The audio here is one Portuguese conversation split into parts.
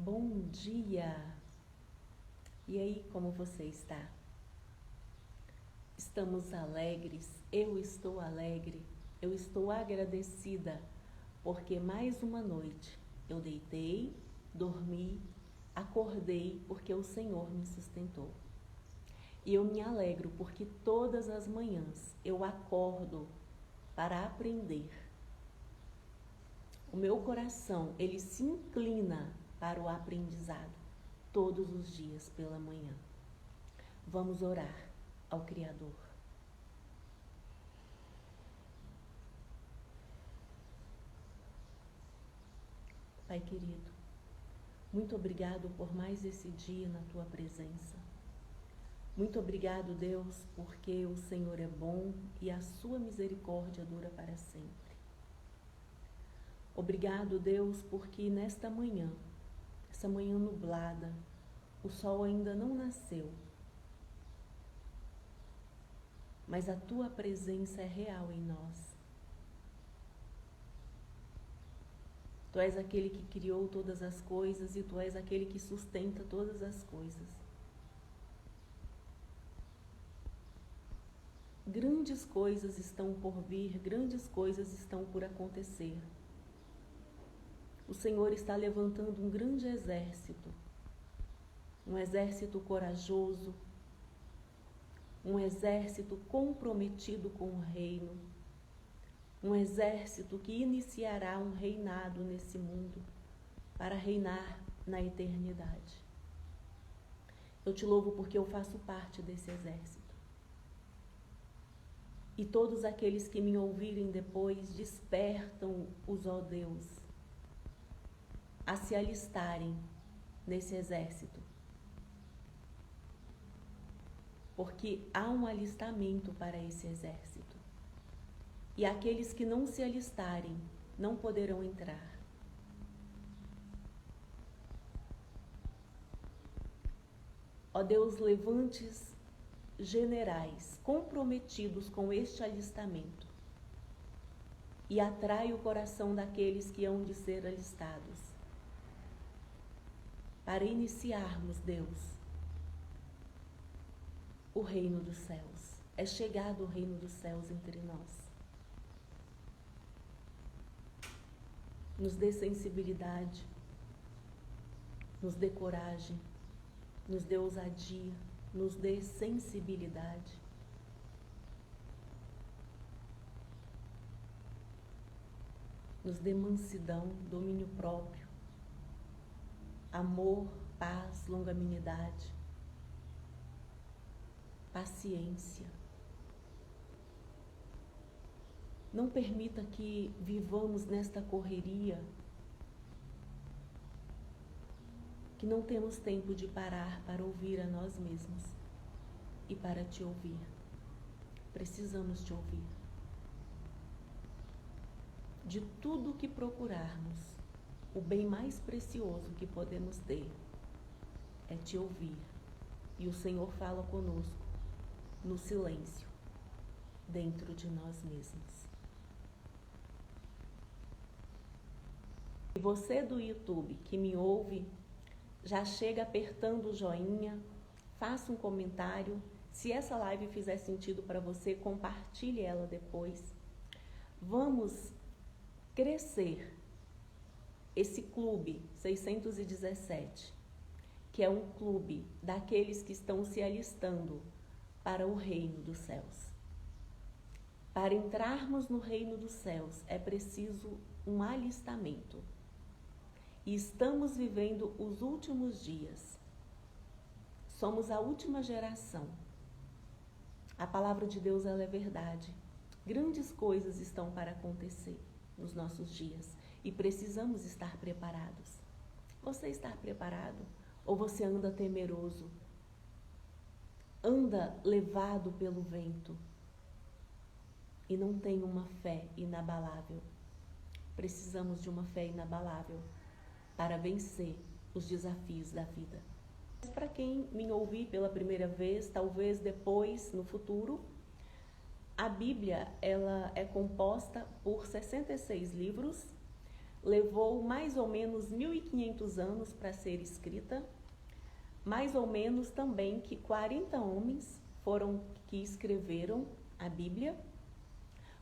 Bom dia! E aí, como você está? Estamos alegres, eu estou alegre, eu estou agradecida, porque mais uma noite eu deitei, dormi, acordei porque o Senhor me sustentou. E eu me alegro porque todas as manhãs eu acordo para aprender. O meu coração, ele se inclina para o aprendizado todos os dias pela manhã. Vamos orar ao Criador. Pai querido, muito obrigado por mais esse dia na Tua presença. Muito obrigado, Deus, porque o Senhor é bom e a Sua misericórdia dura para sempre. Obrigado, Deus, porque nesta manhã, essa manhã nublada, o sol ainda não nasceu, mas a Tua presença é real em nós. Tu és aquele que criou todas as coisas e Tu és aquele que sustenta todas as coisas. Grandes coisas estão por vir, grandes coisas estão por acontecer. O Senhor está levantando um grande exército, um exército corajoso, um exército comprometido com o reino, um exército que iniciará um reinado nesse mundo para reinar na eternidade. Eu te louvo porque eu faço parte desse exército. E todos aqueles que me ouvirem depois despertam-os, ó Deus, a se alistarem nesse exército. Porque há um alistamento para esse exército. E aqueles que não se alistarem não poderão entrar. Ó Deus, levantes generais comprometidos com este alistamento e atrai o coração daqueles que hão de ser alistados para iniciarmos, Deus, o reino dos céus. É chegado o reino dos céus entre nós. Nos dê sensibilidade, nos dê coragem, nos dê ousadia, nos dê sensibilidade. Nos dê mansidão, domínio próprio, amor, paz, longanimidade, paciência. Não permita que vivamos nesta correria, que não temos tempo de parar para ouvir a nós mesmos e para te ouvir. Precisamos te ouvir. De tudo que procurarmos, o bem mais precioso que podemos ter é te ouvir. E o Senhor fala conosco no silêncio, dentro de nós mesmos. E você do YouTube que me ouve, já chega apertando o joinha, faça um comentário. Se essa live fizer sentido para você, compartilhe ela depois. Vamos crescer esse clube 617, que é um clube daqueles que estão se alistando para o reino dos céus. Para entrarmos no reino dos céus é preciso um alistamento. E estamos vivendo os últimos dias. Somos a última geração. A palavra de Deus, ela é verdade. Grandes coisas estão para acontecer nos nossos dias e precisamos estar preparados. Você está preparado? Ou você anda temeroso? Anda levado pelo vento e não tem uma fé inabalável? Precisamos de uma fé inabalável para vencer os desafios da vida. Para quem me ouvir pela primeira vez, talvez depois, no futuro, a Bíblia ela é composta por 66 livros, levou mais ou menos 1.500 anos para ser escrita, mais ou menos também que 40 homens foram que escreveram a Bíblia.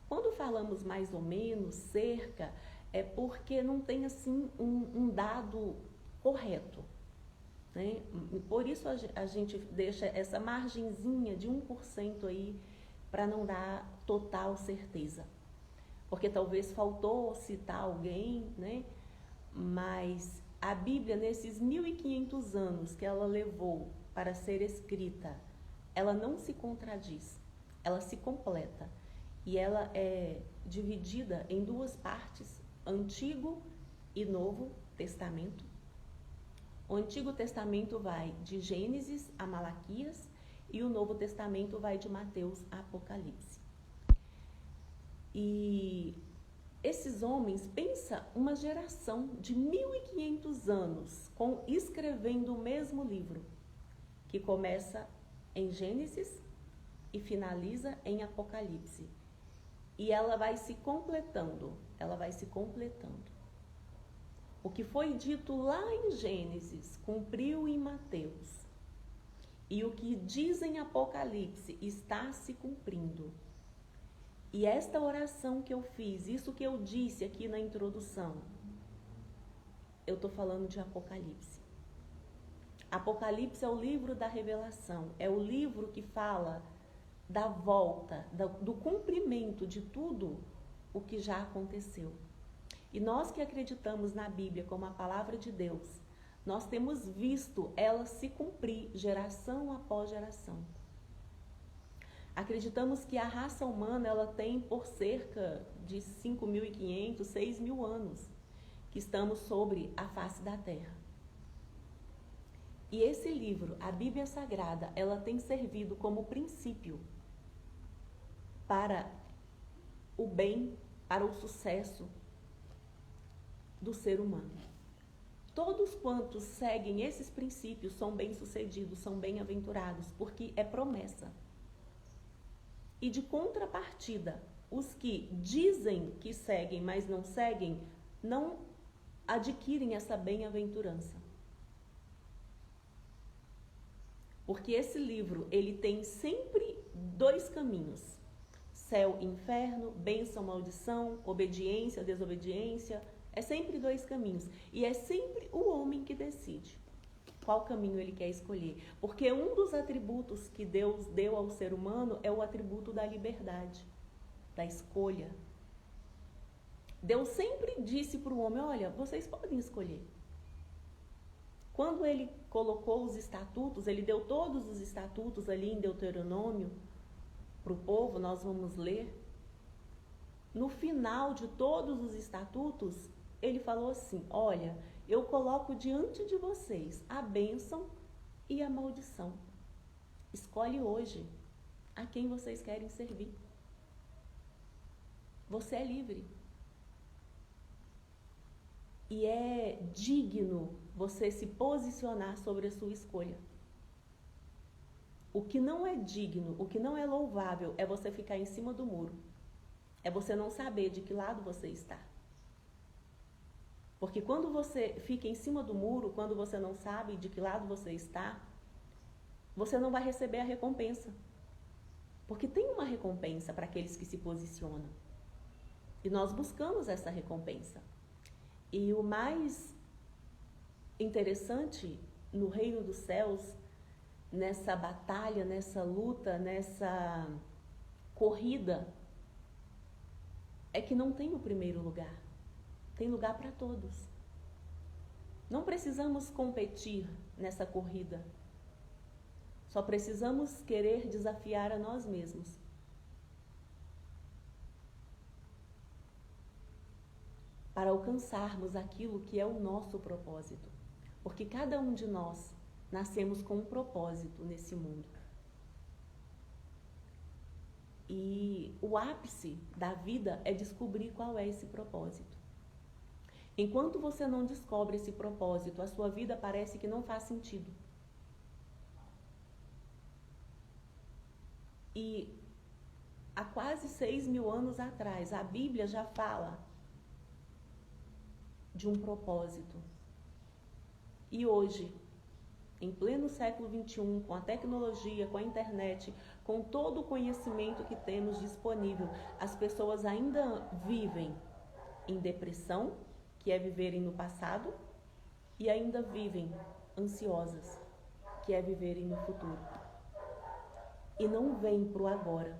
Quando falamos mais ou menos, cerca, é porque não tem assim um dado correto, né? Por isso a gente deixa essa margenzinha de 1% aí para não dar total certeza. Porque talvez faltou citar alguém, né? Mas a Bíblia, nesses 1.500 anos que ela levou para ser escrita, ela não se contradiz, ela se completa. E ela é dividida em duas partes, Antigo e Novo Testamento. O Antigo Testamento vai de Gênesis a Malaquias e o Novo Testamento vai de Mateus a Apocalipse. E esses homens, pensa uma geração de 1.500 anos escrevendo o mesmo livro, que começa em Gênesis e finaliza em Apocalipse. E ela vai se completando, O que foi dito lá em Gênesis cumpriu em Mateus. E o que diz em Apocalipse está se cumprindo. E esta oração que eu fiz, isso que eu disse aqui na introdução, eu estou falando de Apocalipse. Apocalipse é o livro da revelação, é o livro que fala da volta, do cumprimento de tudo o que já aconteceu. E nós que acreditamos na Bíblia como a palavra de Deus, nós temos visto ela se cumprir geração após geração. Acreditamos que a raça humana ela tem por cerca de 5.500, 6.000 anos que estamos sobre a face da Terra. E esse livro, a Bíblia Sagrada, ela tem servido como princípio para o bem, para o sucesso do ser humano. Todos quantos seguem esses princípios são bem-sucedidos, são bem-aventurados, porque é promessa. E de contrapartida, os que dizem que seguem, mas não seguem, não adquirem essa bem-aventurança. Porque esse livro, ele tem sempre dois caminhos: céu e inferno, bênção, maldição, obediência, desobediência. É sempre dois caminhos. E é sempre o homem que decide qual caminho ele quer escolher. Porque um dos atributos que Deus deu ao ser humano é o atributo da liberdade, da escolha. Deus sempre disse para o homem: olha, vocês podem escolher. Quando ele colocou os estatutos, ele deu todos os estatutos ali em Deuteronômio para o povo, nós vamos ler. No final de todos os estatutos, ele falou assim: olha, eu coloco diante de vocês a bênção e a maldição. Escolhe hoje a quem vocês querem servir. Você é livre. E é digno você se posicionar sobre a sua escolha. O que não é digno, o que não é louvável é você ficar em cima do muro. É você não saber de que lado você está. Porque quando você fica em cima do muro, quando você não sabe de que lado você está, você não vai receber a recompensa. Porque tem uma recompensa para aqueles que se posicionam. E nós buscamos essa recompensa. E o mais interessante no reino dos céus, nessa batalha, nessa luta, nessa corrida, é que não tem o primeiro lugar. Tem lugar para todos. Não precisamos competir nessa corrida. Só precisamos querer desafiar a nós mesmos. Para alcançarmos aquilo que é o nosso propósito. Porque cada um de nós nascemos com um propósito nesse mundo. E o ápice da vida é descobrir qual é esse propósito. Enquanto você não descobre esse propósito, a sua vida parece que não faz sentido. E há quase 6.000 anos atrás, a Bíblia já fala de um propósito. E hoje, em pleno século XXI, com a tecnologia, com a internet, com todo o conhecimento que temos disponível, as pessoas ainda vivem em depressão, que é viverem no passado, e ainda vivem ansiosas, que é viverem no futuro. E não vêm para o agora.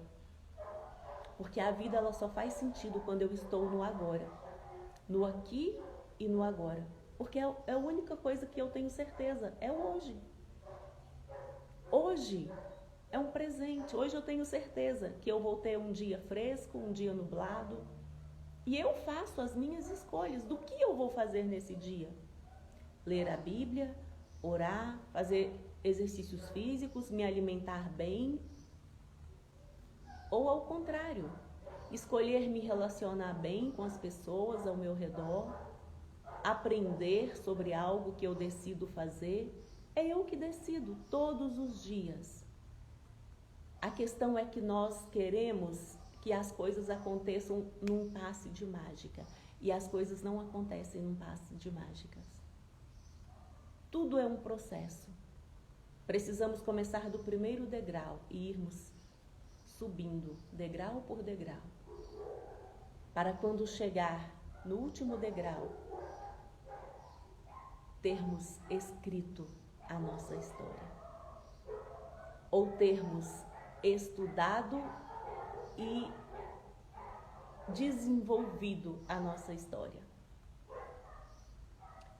Porque a vida ela só faz sentido quando eu estou no agora. No aqui e no agora. Porque é a única coisa que eu tenho certeza, é o hoje. Hoje é um presente. Hoje eu tenho certeza que eu vou ter um dia fresco, um dia nublado. E eu faço as minhas escolhas do que eu vou fazer nesse dia. Ler a Bíblia, orar, fazer exercícios físicos, me alimentar bem. Ou ao contrário, escolher me relacionar bem com as pessoas ao meu redor, aprender sobre algo que eu decido fazer. É eu que decido todos os dias. A questão é que nós queremos que as coisas aconteçam num passe de mágica. E as coisas não acontecem num passe de mágicas. Tudo é um processo. Precisamos começar do primeiro degrau e irmos subindo degrau por degrau. Para quando chegar no último degrau, termos escrito a nossa história. Ou termos estudado e desenvolvido a nossa história.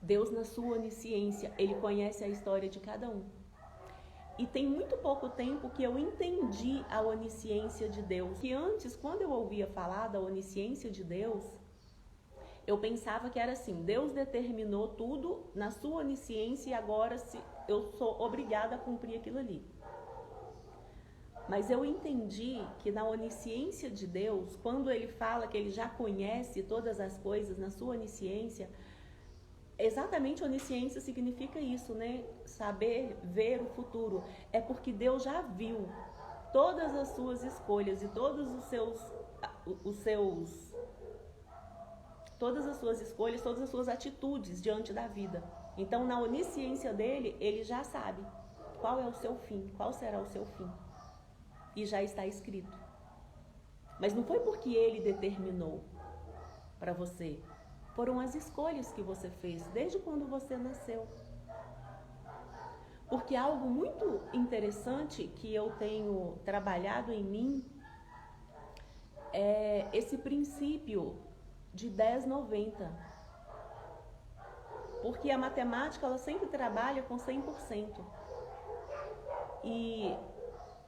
Deus, na sua onisciência, Ele conhece a história de cada um. E tem muito pouco tempo que eu entendi a onisciência de Deus. Que antes, quando eu ouvia falar da onisciência de Deus, eu pensava que era assim, Deus determinou tudo na sua onisciência e agora eu sou obrigada a cumprir aquilo ali. Mas eu entendi que na onisciência de Deus, quando Ele fala que Ele já conhece todas as coisas na sua onisciência, exatamente onisciência significa isso, né? Saber ver o futuro. É porque Deus já viu todas as suas escolhas e todas as suas escolhas, todas as suas atitudes diante da vida. Então, na onisciência dele, Ele já sabe qual é o seu fim, qual será o seu fim. E já está escrito. Mas não foi porque Ele determinou para você. Foram as escolhas que você fez desde quando você nasceu. Porque algo muito interessante que eu tenho trabalhado em mim é esse princípio de 10-90. Porque a matemática ela sempre trabalha com 100%. E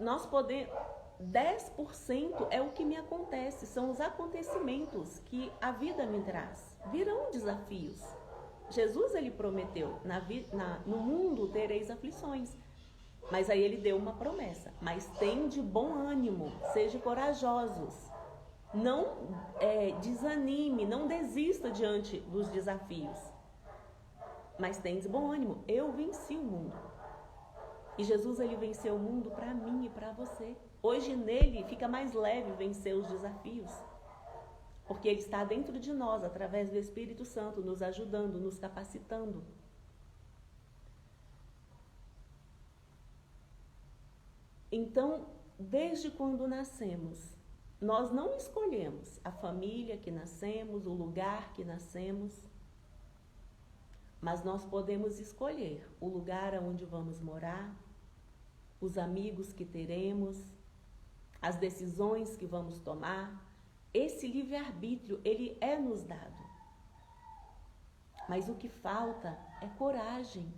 nós podemos... 10% é o que me acontece, são os acontecimentos que a vida me traz. Virão desafios. Jesus, ele prometeu, no mundo tereis aflições. Mas aí ele deu uma promessa. Mas tende bom ânimo, sejam corajosos. Não desanime, não desista diante dos desafios. Mas tende bom ânimo, eu venci o mundo. E Jesus, ele venceu o mundo para mim e para você. Hoje nele fica mais leve vencer os desafios, porque ele está dentro de nós, através do Espírito Santo, nos ajudando, nos capacitando. Então, desde quando nascemos, nós não escolhemos a família que nascemos, o lugar que nascemos, mas nós podemos escolher o lugar onde vamos morar, os amigos que teremos, as decisões que vamos tomar. Esse livre-arbítrio, ele é nos dado. Mas o que falta é coragem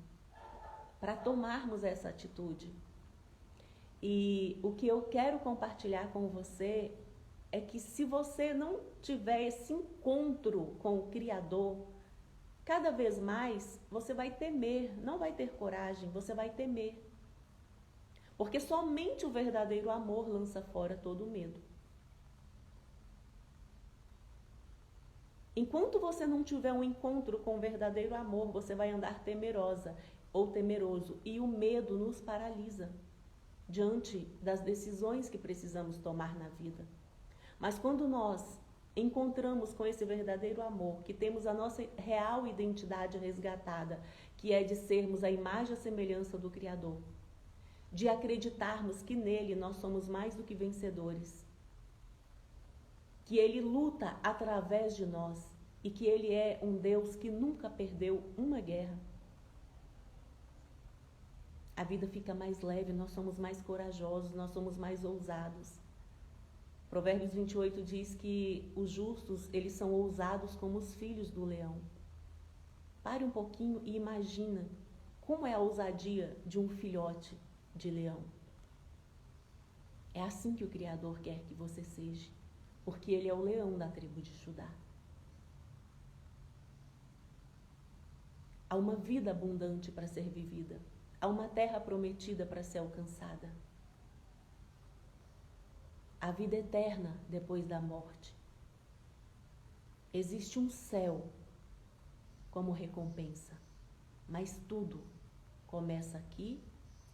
para tomarmos essa atitude. E o que eu quero compartilhar com você é que se você não tiver esse encontro com o Criador, cada vez mais você vai temer, não vai ter coragem, você vai temer. Porque somente o verdadeiro amor lança fora todo medo. Enquanto você não tiver um encontro com o verdadeiro amor, você vai andar temerosa ou temeroso. E o medo nos paralisa diante das decisões que precisamos tomar na vida. Mas quando nós encontramos com esse verdadeiro amor, que temos a nossa real identidade resgatada, que é de sermos a imagem e a semelhança do Criador, de acreditarmos que nele nós somos mais do que vencedores, que ele luta através de nós e que ele é um Deus que nunca perdeu uma guerra. A vida fica mais leve, nós somos mais corajosos, nós somos mais ousados. Provérbios 28 diz que os justos, eles são ousados como os filhos do leão. Pare um pouquinho e imagina como é a ousadia de um filhote de leão. É assim que o Criador quer que você seja, porque ele é o leão da tribo de Judá. Há uma vida abundante para ser vivida. Há uma terra prometida para ser alcançada. A vida eterna depois da morte. Existe um céu como recompensa, mas tudo começa aqui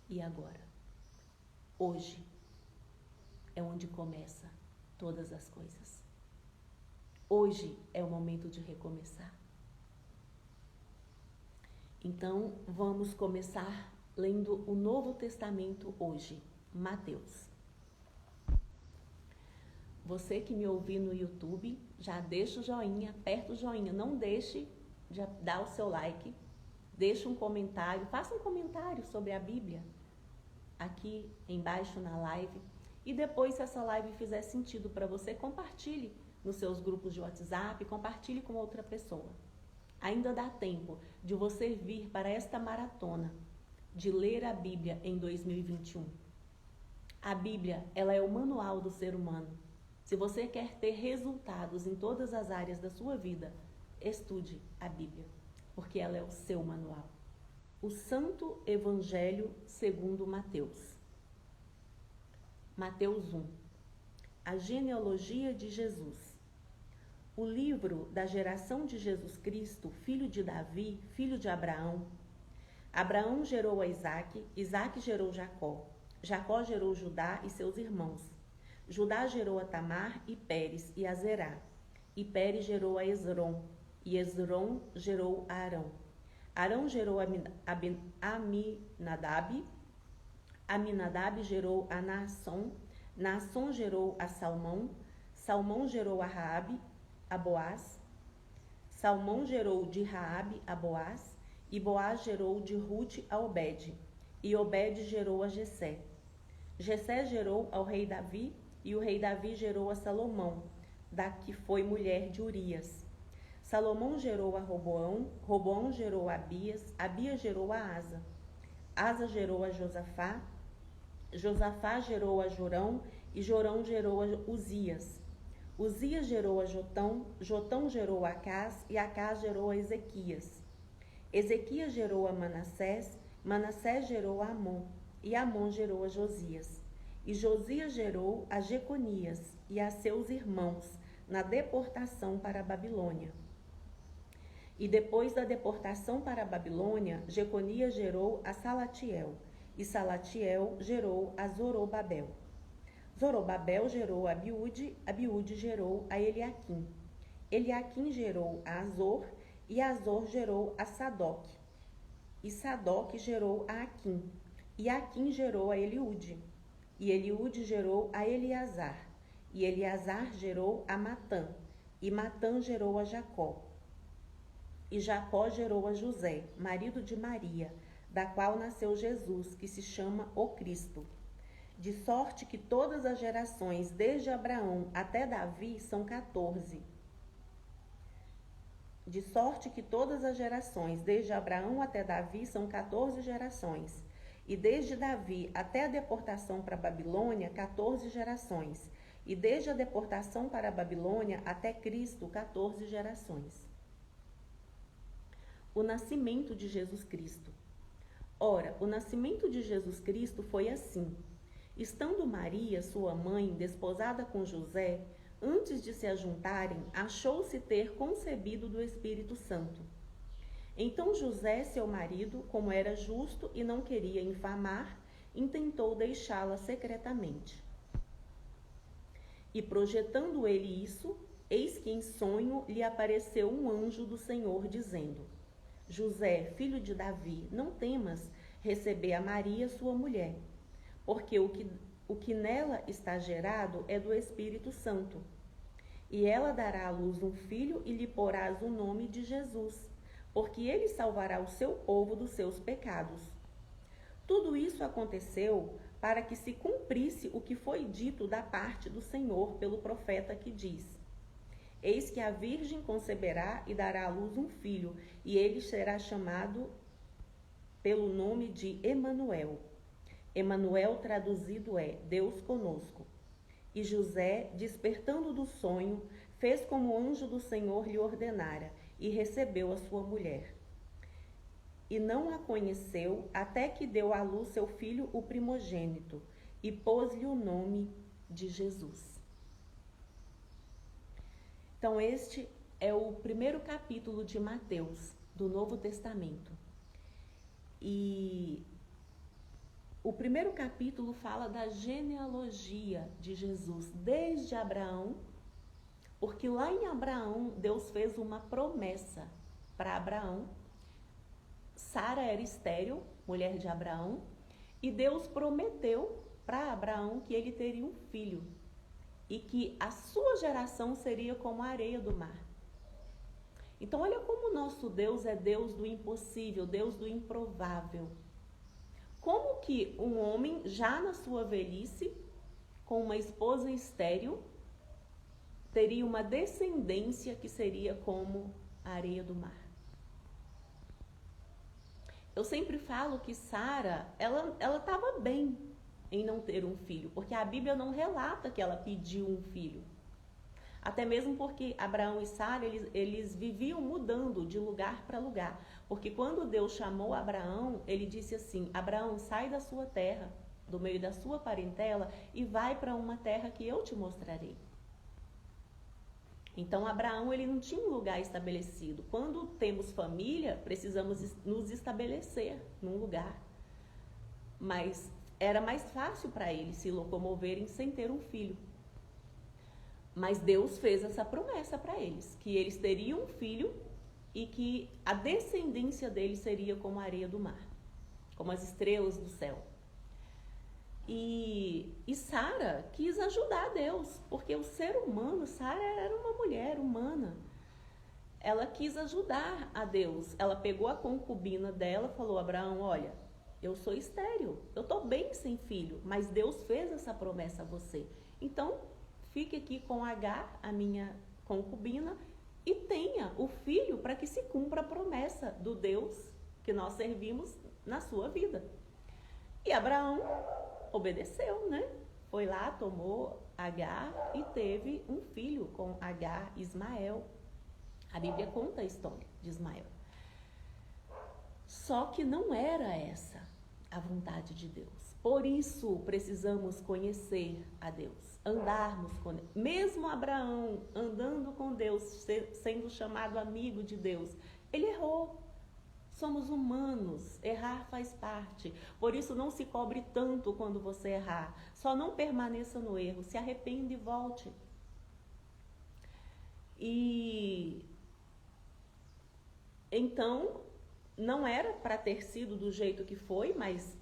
e agora. Hoje é onde começa todas as coisas. Hoje é o momento de recomeçar. Então, vamos começar lendo o Novo Testamento hoje, Mateus. Você que me ouviu no YouTube, já deixa o joinha, aperta o joinha, não deixe de dar o seu like, deixa um comentário, faça um comentário sobre a Bíblia aqui embaixo na live. E depois, se essa live fizer sentido para você, compartilhe nos seus grupos de WhatsApp, compartilhe com outra pessoa. Ainda dá tempo de você vir para esta maratona de ler a Bíblia em 2021. A Bíblia, ela é o manual do ser humano. Se você quer ter resultados em todas as áreas da sua vida, estude a Bíblia, porque ela é o seu manual. O Santo Evangelho segundo Mateus. Mateus 1. A genealogia de Jesus. O livro da geração de Jesus Cristo, filho de Davi, filho de Abraão. Abraão gerou a Isaque, Isaque gerou Jacó. Jacó gerou Judá e seus irmãos. Judá gerou a Tamar e Pérez e a Zerá. E Pérez gerou a Esrom. E Esrom gerou a Arão. Arão gerou a Aminadab. Aminadab gerou a Naasson. Naasson gerou a Salmão. Salmão gerou a Raabe, a Boaz. Salmão gerou de Raabe a Boaz. E Boaz gerou de Rute a Obed. E Obed gerou a Jessé. Jessé gerou ao rei Davi. E o rei Davi gerou a Salomão, da que foi mulher de Urias. Salomão gerou a Roboão. Roboão gerou a Abias. Abias gerou a Asa. Asa gerou a Josafá. Josafá gerou a Jorão. E Jorão gerou a Uzias. Uzias gerou a Jotão. Jotão gerou a Acás. E Acás gerou a Ezequias. Ezequias gerou a Manassés. Manassés gerou a Amon. E Amon gerou a Josias. E Josias gerou a Jeconias e a seus irmãos na deportação para a Babilônia. E depois da deportação para a Babilônia, Jeconias gerou a Salatiel. E Salatiel gerou a Zorobabel. Zorobabel gerou a Abiúde. Abiúde gerou a Eliaquim. Eliaquim gerou a Azor. E Azor gerou a Sadoc. E Sadoc gerou a Aquim. E Aquim gerou a Eliúde. E Eliúde gerou a Eleazar. E Eleazar gerou a Matã. E Matã gerou a Jacó. E Jacó gerou a José, marido de Maria, da qual nasceu Jesus, que se chama o Cristo. De sorte que todas as gerações, desde Abraão até Davi, são 14. De sorte que todas as gerações, desde Abraão até Davi, são 14 gerações. E desde Davi até a deportação para a Babilônia, 14 gerações. E desde a deportação para a Babilônia até Cristo, 14 gerações. O nascimento de Jesus Cristo. Ora, o nascimento de Jesus Cristo foi assim. Estando Maria, sua mãe, desposada com José, antes de se ajuntarem, achou-se ter concebido do Espírito Santo. Então José, seu marido, como era justo e não queria infamar, intentou deixá-la secretamente. E projetando ele isso, eis que em sonho lhe apareceu um anjo do Senhor, dizendo: José, filho de Davi, não temas receber a Maria, sua mulher, porque o que nela está gerado é do Espírito Santo. E ela dará à luz um filho e lhe porás o nome de Jesus, porque ele salvará o seu povo dos seus pecados. Tudo isso aconteceu para que se cumprisse o que foi dito da parte do Senhor pelo profeta que diz: Eis que a virgem conceberá e dará à luz um filho, e ele será chamado pelo nome de Emanuel. Emanuel traduzido é Deus conosco. E José, despertando do sonho, fez como o anjo do Senhor lhe ordenara, e recebeu a sua mulher. E não a conheceu até que deu à luz seu filho, o primogênito, e pôs-lhe o nome de Jesus. Então, este é o primeiro capítulo de Mateus, do Novo Testamento. E o primeiro capítulo fala da genealogia de Jesus, desde Abraão, porque lá em Abraão, Deus fez uma promessa para Abraão. Sara era estéril, mulher de Abraão, e Deus prometeu para Abraão que ele teria um filho e que a sua geração seria como a areia do mar. Então, olha como o nosso Deus é Deus do impossível, Deus do improvável. Como que um homem, já na sua velhice, com uma esposa estéril, teria uma descendência que seria como a areia do mar? Eu sempre falo que Sara, ela estava bem em não ter um filho, porque a Bíblia não relata que ela pediu um filho. Até mesmo porque Abraão e Sara, eles viviam mudando de lugar para lugar. Porque quando Deus chamou Abraão, ele disse assim: Abraão, sai da sua terra, do meio da sua parentela, e vai para uma terra que eu te mostrarei. Então, Abraão, ele não tinha um lugar estabelecido. Quando temos família, precisamos nos estabelecer num lugar. Mas era mais fácil para eles se locomoverem sem ter um filho. Mas Deus fez essa promessa para eles, que eles teriam um filho e que a descendência deles seria como a areia do mar, como as estrelas do céu. E Sara quis ajudar Deus, porque o ser humano, Sara era uma mulher humana. Ela quis ajudar a Deus. Ela pegou a concubina dela e falou: Abraão, olha, eu sou estéril, eu estou bem sem filho, mas Deus fez essa promessa a você. Então, fique aqui com Agar, a minha concubina, e tenha o filho para que se cumpra a promessa do Deus que nós servimos na sua vida. E Abraão obedeceu, né? Foi lá, tomou Agar e teve um filho com Agar, Ismael. A Bíblia conta a história de Ismael. Só que não era essa a vontade de Deus. Por isso precisamos conhecer a Deus, andarmos com Deus. Mesmo Abraão andando com Deus, sendo chamado amigo de Deus, ele errou. Somos humanos, errar faz parte. Por isso não se cobre tanto quando você errar. Só não permaneça no erro, se arrependa e volte. E então, não era para ter sido do jeito que foi, mas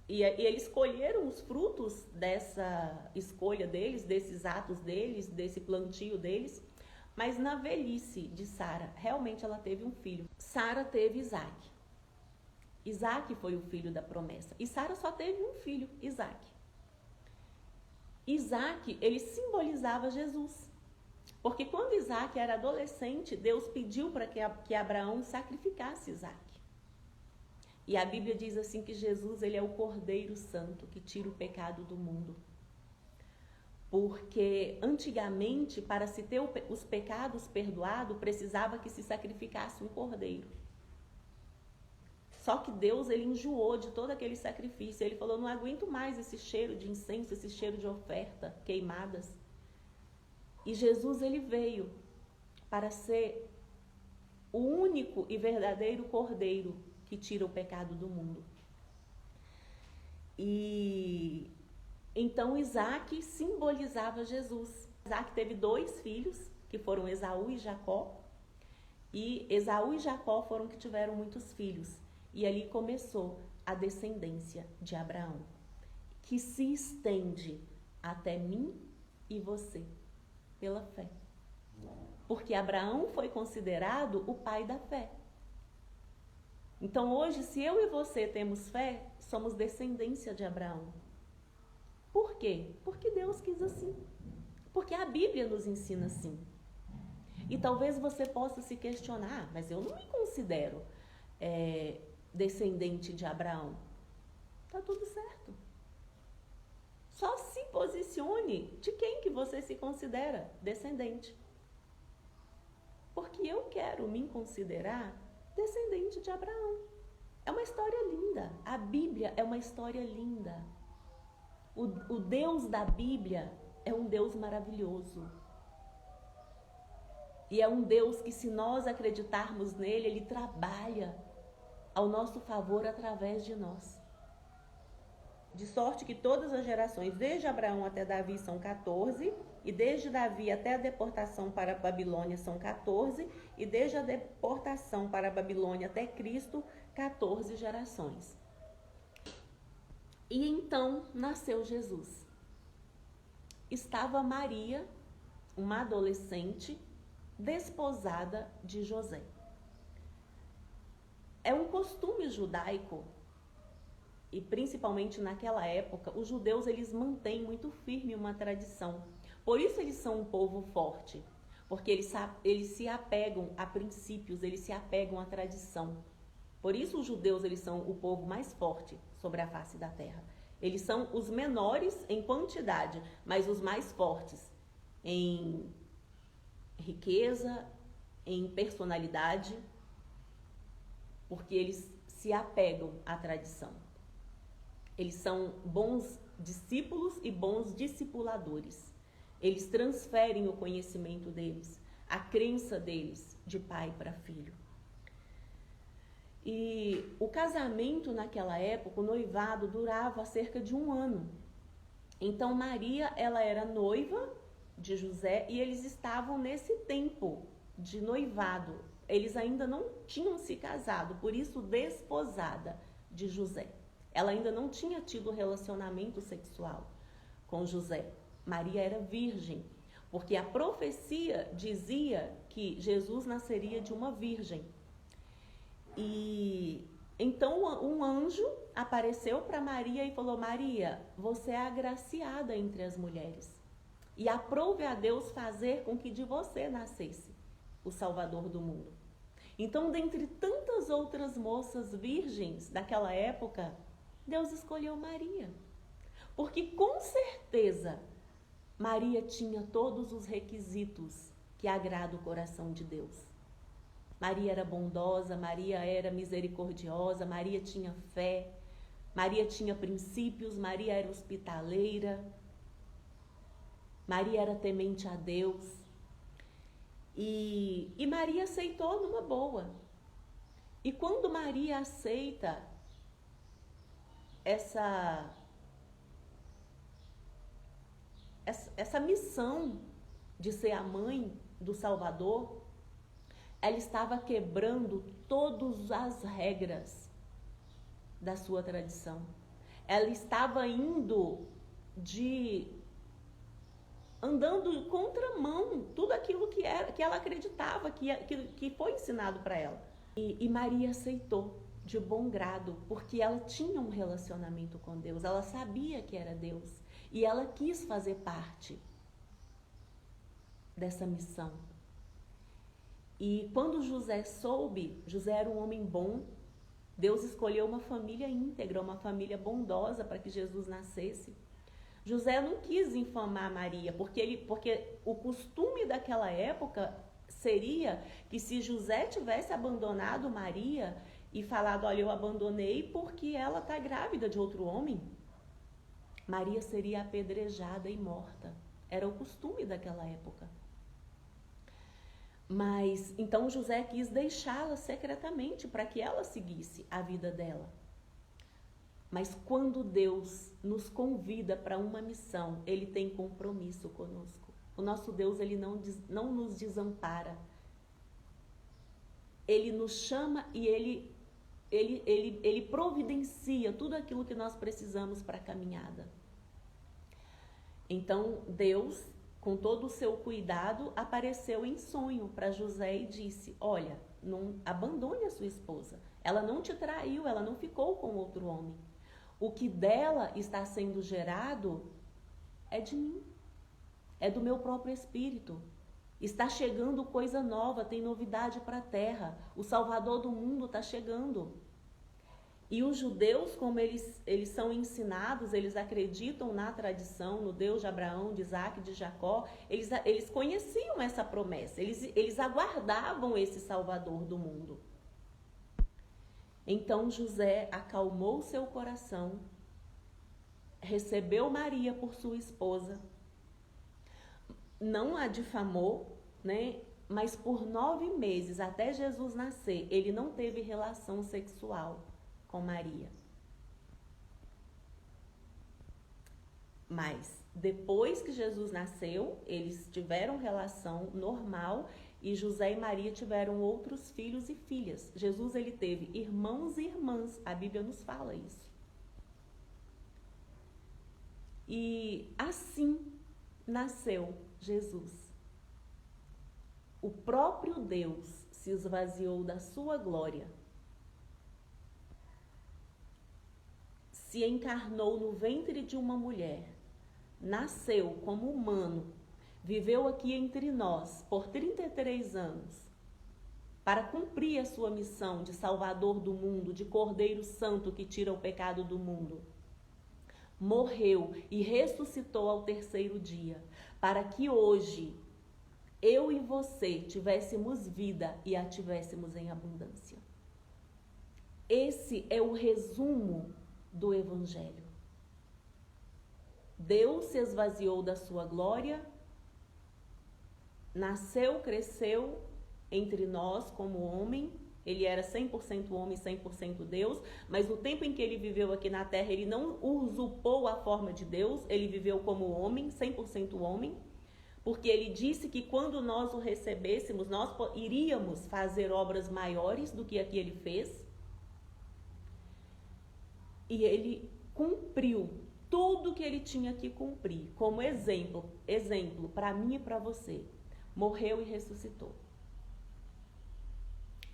e eles escolheram os frutos dessa escolha deles, desses atos deles, desse plantio deles. Mas na velhice de Sara, realmente ela teve um filho. Sara teve Isaac. Isaac foi o filho da promessa. E Sara só teve um filho, Isaac. Isaac, ele simbolizava Jesus. Porque quando Isaac era adolescente, Deus pediu para que Abraão sacrificasse Isaac. E a Bíblia diz assim que Jesus, ele é o Cordeiro Santo que tira o pecado do mundo. Porque antigamente, para se ter os pecados perdoados, precisava que se sacrificasse um cordeiro. Só que Deus, ele enjoou de todo aquele sacrifício. Ele falou: não aguento mais esse cheiro de incenso, esse cheiro de oferta, queimadas. E Jesus, ele veio para ser o único e verdadeiro cordeiro que tira o pecado do mundo. E então Isaac simbolizava Jesus. Isaac teve 2 filhos, que foram Esaú e Jacó. E Esaú e Jacó foram que tiveram muitos filhos. E ali começou a descendência de Abraão, que se estende até mim e você, pela fé. Porque Abraão foi considerado o pai da fé. Então hoje, se eu e você temos fé, somos descendência de Abraão. Por quê? Porque Deus quis assim. Porque a Bíblia nos ensina assim. E talvez você possa se questionar, mas eu não me considero descendente de Abraão. Tá tudo certo. Só se posicione de quem que você se considera descendente. Porque eu quero me considerar descendente de Abraão. É uma história linda. A Bíblia é uma história linda. O Deus da Bíblia é um Deus maravilhoso. E é um Deus que, se nós acreditarmos nele, ele trabalha ao nosso favor através de nós. De sorte que todas as gerações, desde Abraão até Davi, são 14, e desde Davi até a deportação para a Babilônia são 14, e desde a deportação para a Babilônia até Cristo, 14 gerações. E então nasceu Jesus. Estava Maria, uma adolescente, desposada de José. É um costume judaico, e principalmente naquela época, os judeus eles mantêm muito firme uma tradição. Por isso eles são um povo forte, porque eles se apegam a princípios, eles se apegam à tradição. Por isso os judeus eles são o povo mais forte sobre a face da terra. Eles são os menores em quantidade, mas os mais fortes em riqueza, em personalidade, porque eles se apegam à tradição. Eles são bons discípulos e bons discipuladores. Eles transferem o conhecimento deles, a crença deles, de pai para filho. E o casamento naquela época, o noivado, durava cerca de 1 ano. Então Maria, ela era noiva de José e eles estavam nesse tempo de noivado. Eles ainda não tinham se casado, por isso desposada de José. Ela ainda não tinha tido relacionamento sexual com José. Maria era virgem, porque a profecia dizia que Jesus nasceria de uma virgem. E então um anjo apareceu para Maria e falou: Maria, você é agraciada entre as mulheres. E aprove a Deus fazer com que de você nascesse o Salvador do mundo. Então, dentre tantas outras moças virgens daquela época, Deus escolheu Maria. Porque com certeza Maria tinha todos os requisitos que agradam o coração de Deus. Maria era bondosa, Maria era misericordiosa, Maria tinha fé, Maria tinha princípios, Maria era hospitaleira, Maria era temente a Deus. E Maria aceitou numa boa. E quando Maria aceita essa missão de ser a mãe do Salvador, ela estava quebrando todas as regras da sua tradição. Ela estava andando em contramão tudo aquilo que ela acreditava, que foi ensinado para ela. E Maria aceitou de bom grado, porque ela tinha um relacionamento com Deus, ela sabia que era Deus, e ela quis fazer parte dessa missão. E quando José soube, José era um homem bom, Deus escolheu uma família íntegra, uma família bondosa para que Jesus nascesse. José não quis infamar Maria, porque o costume daquela época seria que se José tivesse abandonado Maria e falado: olha, eu abandonei porque ela está grávida de outro homem, Maria seria apedrejada e morta. Era o costume daquela época. Mas então José quis deixá-la secretamente para que ela seguisse a vida dela. Mas quando Deus nos convida para uma missão, Ele tem compromisso conosco. O nosso Deus, ele não nos desampara. Ele nos chama e ele providencia tudo aquilo que nós precisamos para a caminhada. Então, Deus, com todo o seu cuidado, apareceu em sonho para José e disse: olha, não abandone a sua esposa. Ela não te traiu, ela não ficou com outro homem. O que dela está sendo gerado é de mim, é do meu próprio espírito. Está chegando coisa nova, tem novidade para a terra. O Salvador do mundo está chegando. E os judeus, como eles são ensinados, eles acreditam na tradição, no Deus de Abraão, de Isaac, de Jacó, eles conheciam essa promessa, eles aguardavam esse Salvador do mundo. Então José acalmou seu coração, recebeu Maria por sua esposa, não a difamou, né? Mas por 9 meses, até Jesus nascer, ele não teve relação sexual com Maria. Mas depois que Jesus nasceu, eles tiveram relação normal e José e Maria tiveram outros filhos e filhas. Jesus, ele teve irmãos e irmãs, a Bíblia nos fala isso. E assim nasceu Jesus. O próprio Deus se esvaziou da sua glória, se encarnou no ventre de uma mulher, nasceu como humano, viveu aqui entre nós por 33 anos, para cumprir a sua missão de Salvador do mundo, de Cordeiro Santo que tira o pecado do mundo. Morreu e ressuscitou ao 3º dia, para que hoje eu e você tivéssemos vida e a tivéssemos em abundância. Esse é o resumo do Evangelho. Deus se esvaziou da sua glória, nasceu, cresceu entre nós como homem. Ele era 100% homem, 100% Deus, mas no tempo em que ele viveu aqui na terra, ele não usurpou a forma de Deus, ele viveu como homem, 100% homem, porque ele disse que quando nós o recebêssemos, nós iríamos fazer obras maiores do que aqui ele fez. E ele cumpriu tudo que ele tinha que cumprir, como exemplo para mim e para você. Morreu e ressuscitou.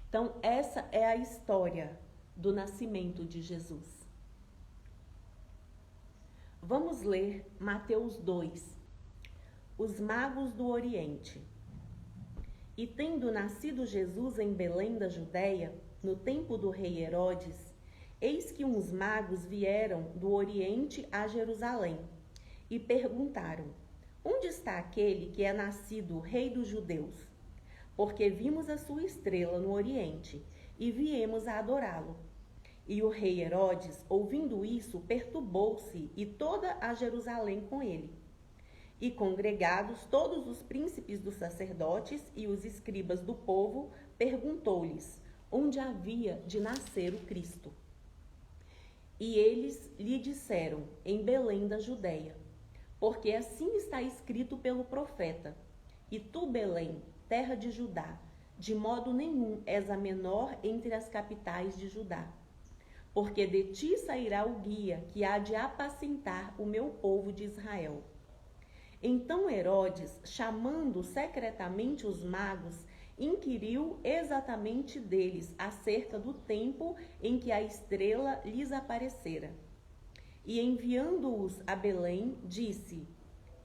Então, essa é a história do nascimento de Jesus. Vamos ler Mateus 2. Os magos do Oriente. E tendo nascido Jesus em Belém da Judéia, no tempo do rei Herodes, eis que uns magos vieram do Oriente a Jerusalém e perguntaram: onde está aquele que é nascido rei dos judeus? Porque vimos a sua estrela no Oriente e viemos a adorá-lo. E o rei Herodes, ouvindo isso, perturbou-se e toda a Jerusalém com ele. E congregados todos os príncipes dos sacerdotes e os escribas do povo, perguntou-lhes onde havia de nascer o Cristo. E eles lhe disseram: em Belém da Judéia, porque assim está escrito pelo profeta: e tu, Belém, terra de Judá, de modo nenhum és a menor entre as capitais de Judá, porque de ti sairá o guia que há de apacentar o meu povo de Israel. Então Herodes, chamando secretamente os magos, inquiriu exatamente deles acerca do tempo em que a estrela lhes aparecera. E enviando-os a Belém, disse: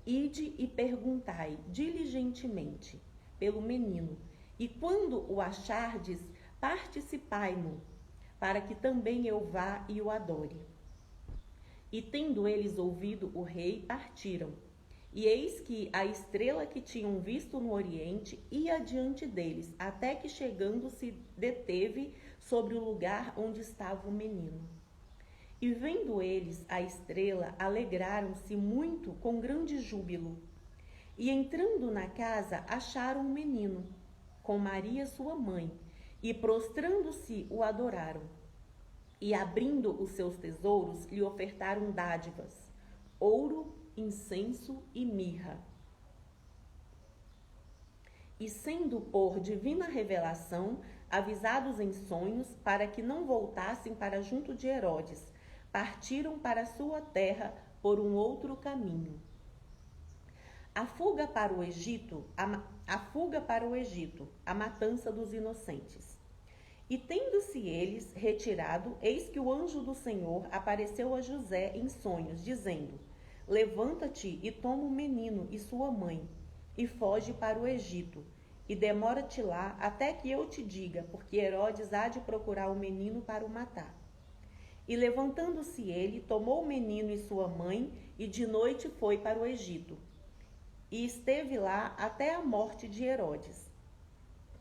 ide e perguntai diligentemente pelo menino, e quando o achardes, participai-mo, para que também eu vá e o adore. E tendo eles ouvido o rei, partiram. E eis que a estrela que tinham visto no Oriente ia diante deles, até que chegando se deteve sobre o lugar onde estava o menino. E vendo eles a estrela, alegraram-se muito com grande júbilo. E entrando na casa, acharam um menino, com Maria sua mãe, e prostrando-se o adoraram. E abrindo os seus tesouros, lhe ofertaram dádivas, ouro, incenso e mirra. E sendo por divina revelação, avisados em sonhos, para que não voltassem para junto de Herodes, partiram para a sua terra por um outro caminho. A fuga para o Egito, a matança dos inocentes. E tendo-se eles retirado, eis que o anjo do Senhor apareceu a José em sonhos, dizendo: Levanta-te e toma o menino e sua mãe, e foge para o Egito, e demora-te lá até que eu te diga, porque Herodes há de procurar o menino para o matar. E levantando-se ele, tomou o menino e sua mãe, e de noite foi para o Egito. E esteve lá até a morte de Herodes,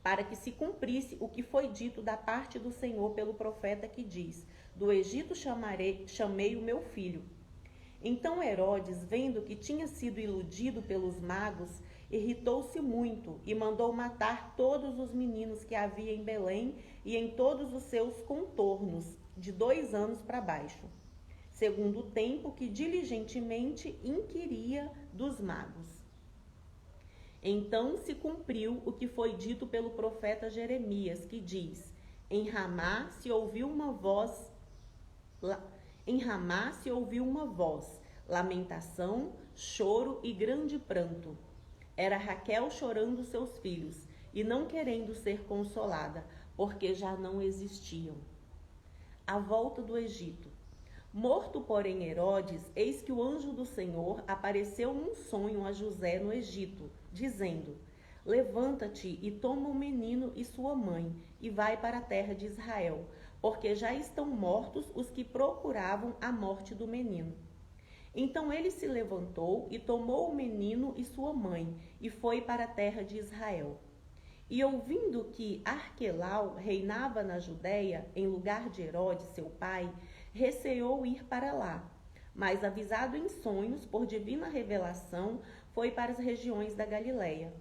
para que se cumprisse o que foi dito da parte do Senhor pelo profeta que diz: Do Egito chamei o meu filho. Então Herodes, vendo que tinha sido iludido pelos magos, irritou-se muito e mandou matar todos os meninos que havia em Belém e em todos os seus contornos, de 2 anos para baixo, segundo o tempo que diligentemente inquiria dos magos. Então se cumpriu o que foi dito pelo profeta Jeremias, que diz: Em Ramá se ouviu uma voz, lamentação, choro e grande pranto. Era Raquel chorando seus filhos e não querendo ser consolada, porque já não existiam. A volta do Egito. Morto, porém, Herodes, eis que o anjo do Senhor apareceu num sonho a José no Egito, dizendo: Levanta-te e toma o menino e sua mãe, e vai para a terra de Israel, porque já estão mortos os que procuravam a morte do menino. Então ele se levantou e tomou o menino e sua mãe, e foi para a terra de Israel. E ouvindo que Arquelau reinava na Judéia, em lugar de Herodes, seu pai, receou ir para lá, mas avisado em sonhos por divina revelação, foi para as regiões da Galileia.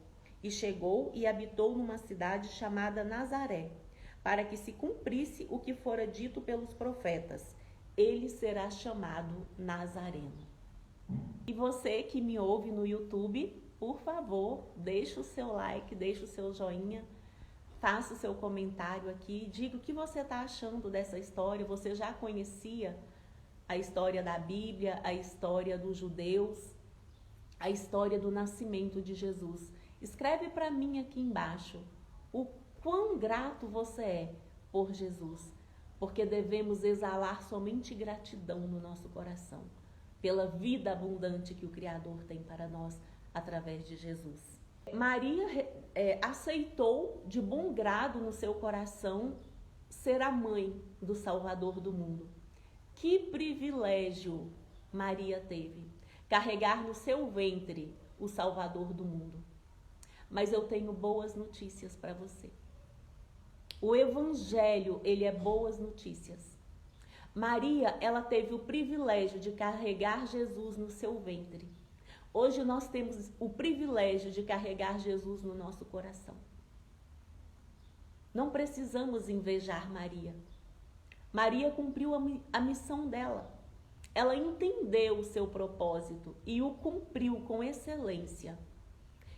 E chegou e habitou numa cidade chamada Nazaré, para que se cumprisse o que fora dito pelos profetas: ele será chamado Nazareno. E você que me ouve no YouTube, por favor, deixe o seu like, deixe o seu joinha, faça o seu comentário aqui, diga o que você está achando dessa história. Você já conhecia a história da Bíblia, a história dos judeus, a história do nascimento de Jesus? Escreve para mim aqui embaixo o quão grato você é por Jesus, porque devemos exalar somente gratidão no nosso coração, pela vida abundante que o Criador tem para nós através de Jesus. Maria aceitou de bom grado no seu coração ser a mãe do Salvador do mundo. Que privilégio Maria teve, carregar no seu ventre o Salvador do mundo. Mas eu tenho boas notícias para você. O Evangelho, ele é boas notícias. Maria, ela teve o privilégio de carregar Jesus no seu ventre. Hoje nós temos o privilégio de carregar Jesus no nosso coração. Não precisamos invejar Maria. Maria cumpriu a missão dela. Ela entendeu o seu propósito e o cumpriu com excelência.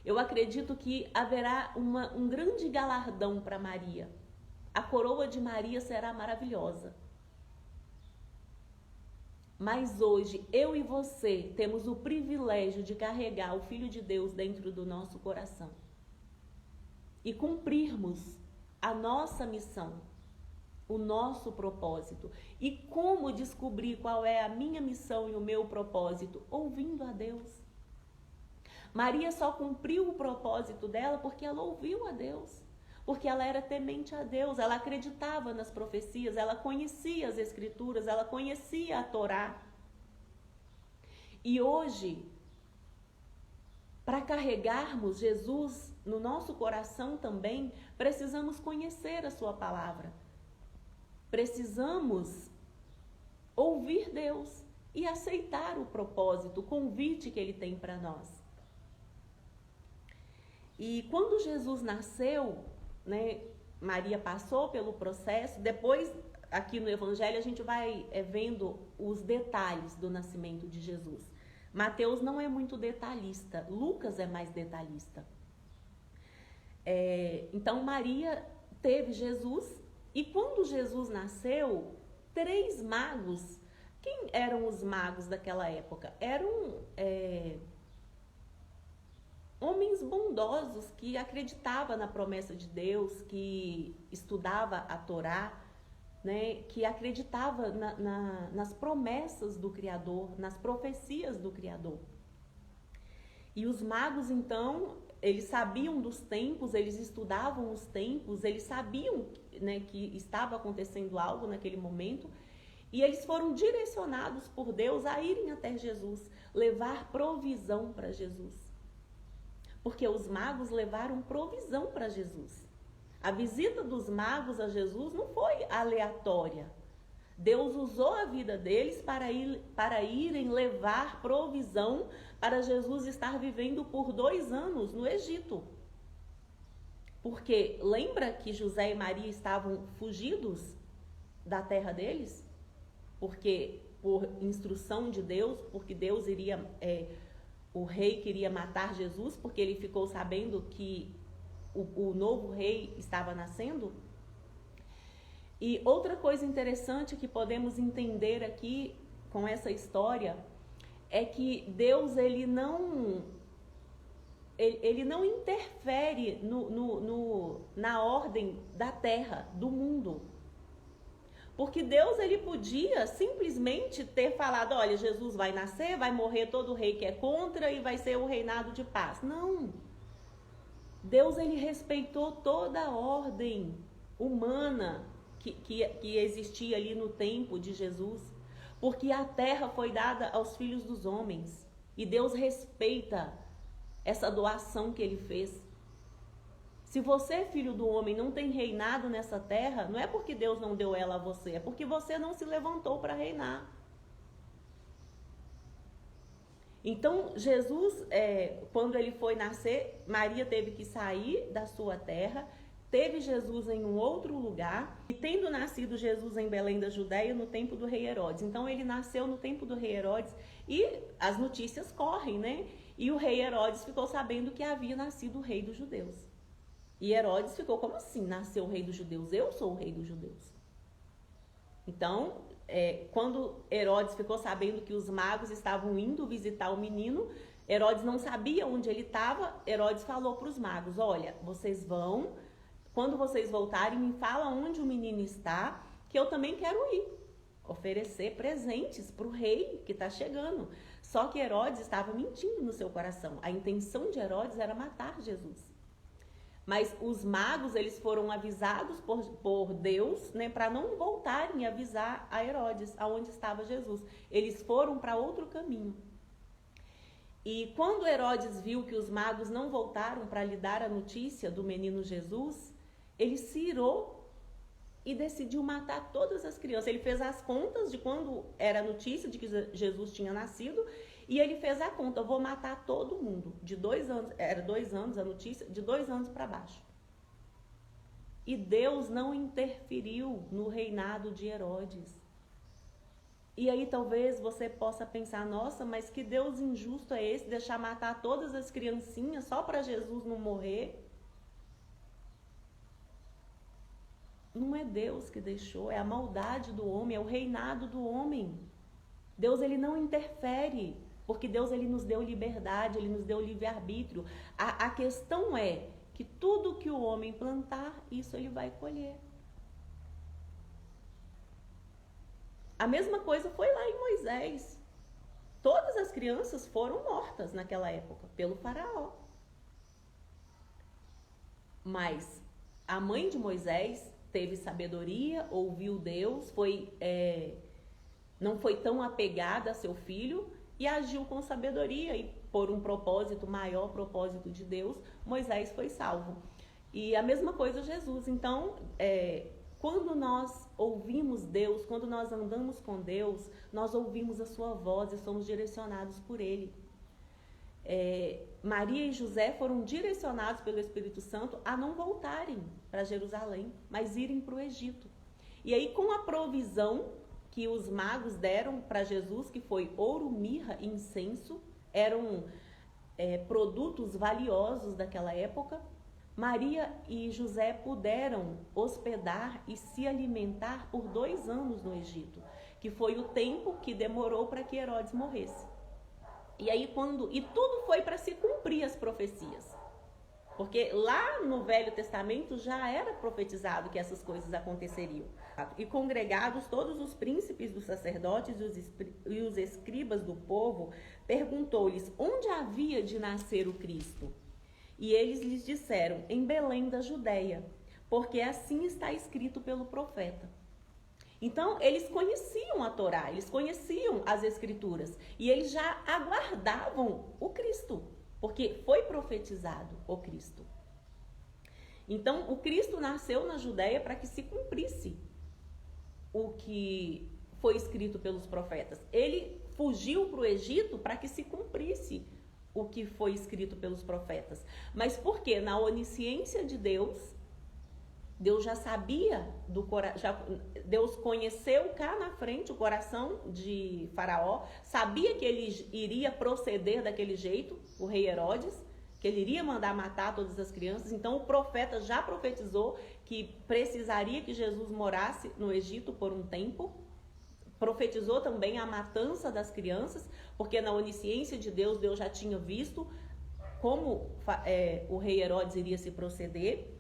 Eu acredito que haverá um grande galardão para Maria. A coroa de Maria será maravilhosa. Mas hoje, eu e você temos o privilégio de carregar o Filho de Deus dentro do nosso coração e cumprirmos a nossa missão, o nosso propósito. E como descobrir qual é a minha missão e o meu propósito? Ouvindo a Deus. Maria só cumpriu o propósito dela porque ela ouviu a Deus, porque ela era temente a Deus, ela acreditava nas profecias, ela conhecia as Escrituras, ela conhecia a Torá. E hoje, para carregarmos Jesus no nosso coração também, precisamos conhecer a sua palavra. Precisamos ouvir Deus e aceitar o propósito, o convite que Ele tem para nós. E quando Jesus nasceu, Maria passou pelo processo. Depois, aqui no Evangelho, a gente vai vendo os detalhes do nascimento de Jesus. Mateus não é muito detalhista, Lucas é mais detalhista. Então Maria teve Jesus, e quando Jesus nasceu, 3 magos. Quem eram os magos daquela época? Eram homens bondosos que acreditavam na promessa de Deus, que estudava a Torá, né, que acreditava nas promessas do Criador, nas profecias do Criador. E os magos, então, eles sabiam dos tempos, eles estudavam os tempos, eles sabiam, né, que estava acontecendo algo naquele momento, e eles foram direcionados por Deus a irem até Jesus, levar provisão para Jesus. Porque os magos levaram provisão para Jesus. A visita dos magos a Jesus não foi aleatória. Deus usou a vida deles para irem levar provisão para Jesus estar vivendo por 2 anos no Egito. Porque lembra que José e Maria estavam fugidos da terra deles? Porque por instrução de Deus, porque Deus iria, o rei queria matar Jesus, porque ele ficou sabendo que o novo rei estava nascendo. E outra coisa interessante que podemos entender aqui com essa história é que Deus ele não interfere na ordem da terra, do mundo. Porque Deus ele podia simplesmente ter falado, olha, Jesus vai nascer, vai morrer todo rei que é contra e vai ser o reinado de paz. Não. Deus ele respeitou toda a ordem humana que existia ali no tempo de Jesus, porque a terra foi dada aos filhos dos homens e Deus respeita essa doação que ele fez. Se você, filho do homem, não tem reinado nessa terra, não é porque Deus não deu ela a você, é porque você não se levantou para reinar. Então, Jesus, quando ele foi nascer, Maria teve que sair da sua terra, teve Jesus em um outro lugar, e tendo nascido Jesus em Belém da Judéia, no tempo do rei Herodes. Então, ele nasceu no tempo do rei Herodes, e as notícias correm, né? E o rei Herodes ficou sabendo que havia nascido o rei dos judeus. E Herodes ficou, como assim, nasceu o rei dos judeus? Eu sou o rei dos judeus. Então, quando Herodes ficou sabendo que os magos estavam indo visitar o menino, Herodes não sabia onde ele estava. Herodes falou para os magos, olha, vocês vão, quando vocês voltarem, me fala onde o menino está, que eu também quero ir, oferecer presentes para o rei que está chegando. Só que Herodes estava mentindo no seu coração. A intenção de Herodes era matar Jesus. Mas os magos, eles foram avisados por Deus, né, para não voltarem a avisar a Herodes aonde estava Jesus. Eles foram para outro caminho. E quando Herodes viu que os magos não voltaram para lhe dar a notícia do menino Jesus, ele se irou e decidiu matar todas as crianças. Ele fez as contas de quando era a notícia de que Jesus tinha nascido, e ele fez a conta, eu vou matar todo mundo, de 2 anos, era 2 anos a notícia, de 2 anos para baixo. E Deus não interferiu no reinado de Herodes. E aí talvez você possa pensar, nossa, mas que Deus injusto é esse, deixar matar todas as criancinhas só para Jesus não morrer? Não é Deus que deixou, é a maldade do homem, é o reinado do homem. Deus ele não interfere. Porque Deus ele nos deu liberdade, ele nos deu livre-arbítrio. A questão é que tudo que o homem plantar, isso ele vai colher. A mesma coisa foi lá em Moisés. Todas as crianças foram mortas naquela época pelo faraó. Mas a mãe de Moisés teve sabedoria, ouviu Deus, não foi tão apegada a seu filho, e agiu com sabedoria, e por um propósito maior, propósito de Deus, Moisés foi salvo. E a mesma coisa Jesus. Então, quando nós ouvimos Deus, quando nós andamos com Deus, nós ouvimos a sua voz e somos direcionados por Ele. Maria e José foram direcionados pelo Espírito Santo a não voltarem para Jerusalém, mas irem para o Egito. E aí, com a provisão que os magos deram para Jesus, que foi ouro, mirra e incenso, eram produtos valiosos daquela época. Maria e José puderam hospedar e se alimentar por 2 anos no Egito, que foi o tempo que demorou para que Herodes morresse. E aí tudo foi para se cumprir as profecias. Porque lá no Velho Testamento já era profetizado que essas coisas aconteceriam. E congregados todos os príncipes dos sacerdotes e os escribas do povo, perguntou-lhes onde havia de nascer o Cristo. E eles lhes disseram, em Belém da Judeia, porque assim está escrito pelo profeta. Então, eles conheciam a Torá, eles conheciam as Escrituras, e eles já aguardavam o Cristo, porque foi profetizado o Cristo. Então, o Cristo nasceu na Judeia para que se cumprisse o que foi escrito pelos profetas. Ele fugiu para o Egito para que se cumprisse o que foi escrito pelos profetas. Mas por quê? Na onisciência de Deus, Deus já sabia do coração, Deus conheceu cá na frente o coração de Faraó, sabia que ele iria proceder daquele jeito, o rei Herodes, que ele iria mandar matar todas as crianças. Então o profeta já profetizou que precisaria que Jesus morasse no Egito por um tempo. Profetizou também a matança das crianças, porque na onisciência de Deus, Deus já tinha visto como o rei Herodes iria se proceder.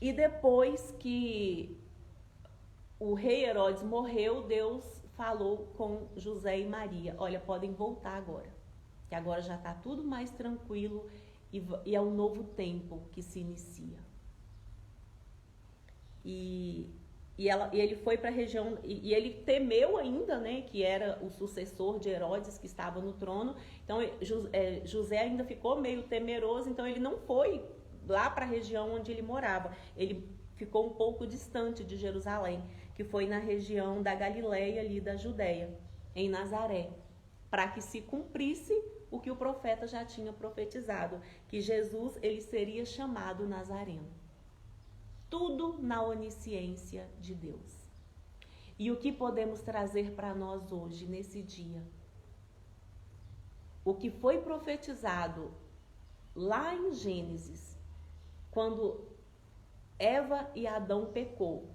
E depois que o rei Herodes morreu, Deus falou com José e Maria, olha, podem voltar agora, que agora já está tudo mais tranquilo e é um novo tempo que se inicia. E ele foi para a região, e ele temeu ainda, né, que era o sucessor de Herodes que estava no trono. Então José ainda ficou meio temeroso, então ele não foi lá para a região onde ele morava. Ele ficou um pouco distante de Jerusalém, que foi na região da Galileia, ali da Judeia, em Nazaré, para que se cumprisse o que o profeta já tinha profetizado, que Jesus ele seria chamado Nazareno. Tudo na onisciência de Deus. E o que podemos trazer para nós hoje, nesse dia? O que foi profetizado lá em Gênesis, quando Eva e Adão pecou.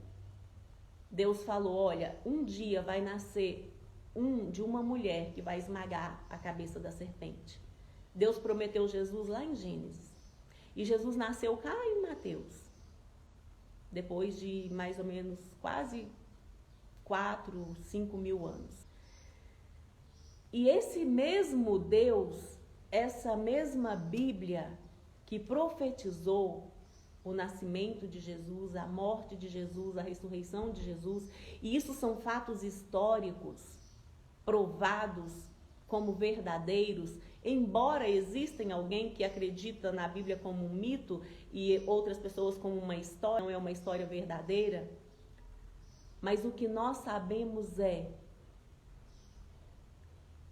Deus falou, olha, um dia vai nascer de uma mulher que vai esmagar a cabeça da serpente. Deus prometeu Jesus lá em Gênesis. E Jesus nasceu cá em Mateus. Depois de mais ou menos quase 4, 5 mil anos. E esse mesmo Deus, essa mesma Bíblia que profetizou o nascimento de Jesus, a morte de Jesus, a ressurreição de Jesus, e isso são fatos históricos, provados como verdadeiros, embora existem alguém que acredita na Bíblia como um mito e outras pessoas como uma história, não é uma história verdadeira, mas o que nós sabemos é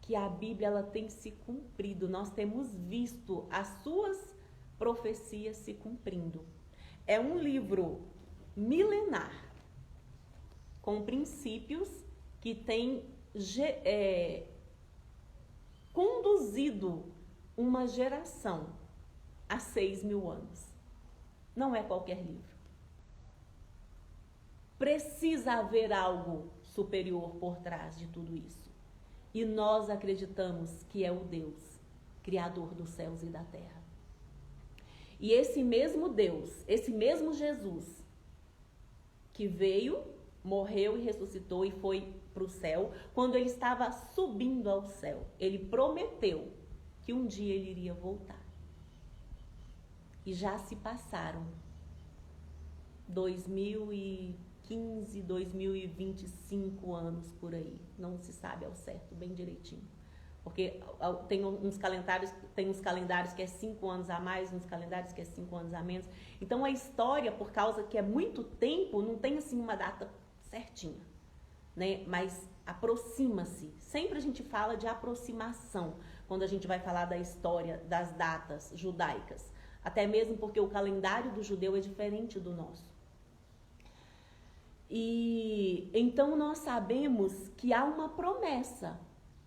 que a Bíblia ela tem se cumprido, nós temos visto as suas profecias se cumprindo. É um livro milenar, com princípios que tem conduzido uma geração há 6.000 anos. Não é qualquer livro. Precisa haver algo superior por trás de tudo isso. E nós acreditamos que é o Deus, Criador dos céus e da terra. E esse mesmo Deus, esse mesmo Jesus, que veio, morreu e ressuscitou e foi para o céu, quando ele estava subindo ao céu, ele prometeu que um dia ele iria voltar. E já se passaram 2015, 2025 anos por aí, não se sabe ao certo, bem direitinho. Porque tem uns calendários que é 5 anos a mais, uns calendários que é 5 anos a menos. Então a história, por causa que é muito tempo, não tem assim uma data certinha, né? Mas aproxima-se. Sempre a gente fala de aproximação quando a gente vai falar da história das datas judaicas. Até mesmo porque o calendário do judeu é diferente do nosso. E então nós sabemos que há uma promessa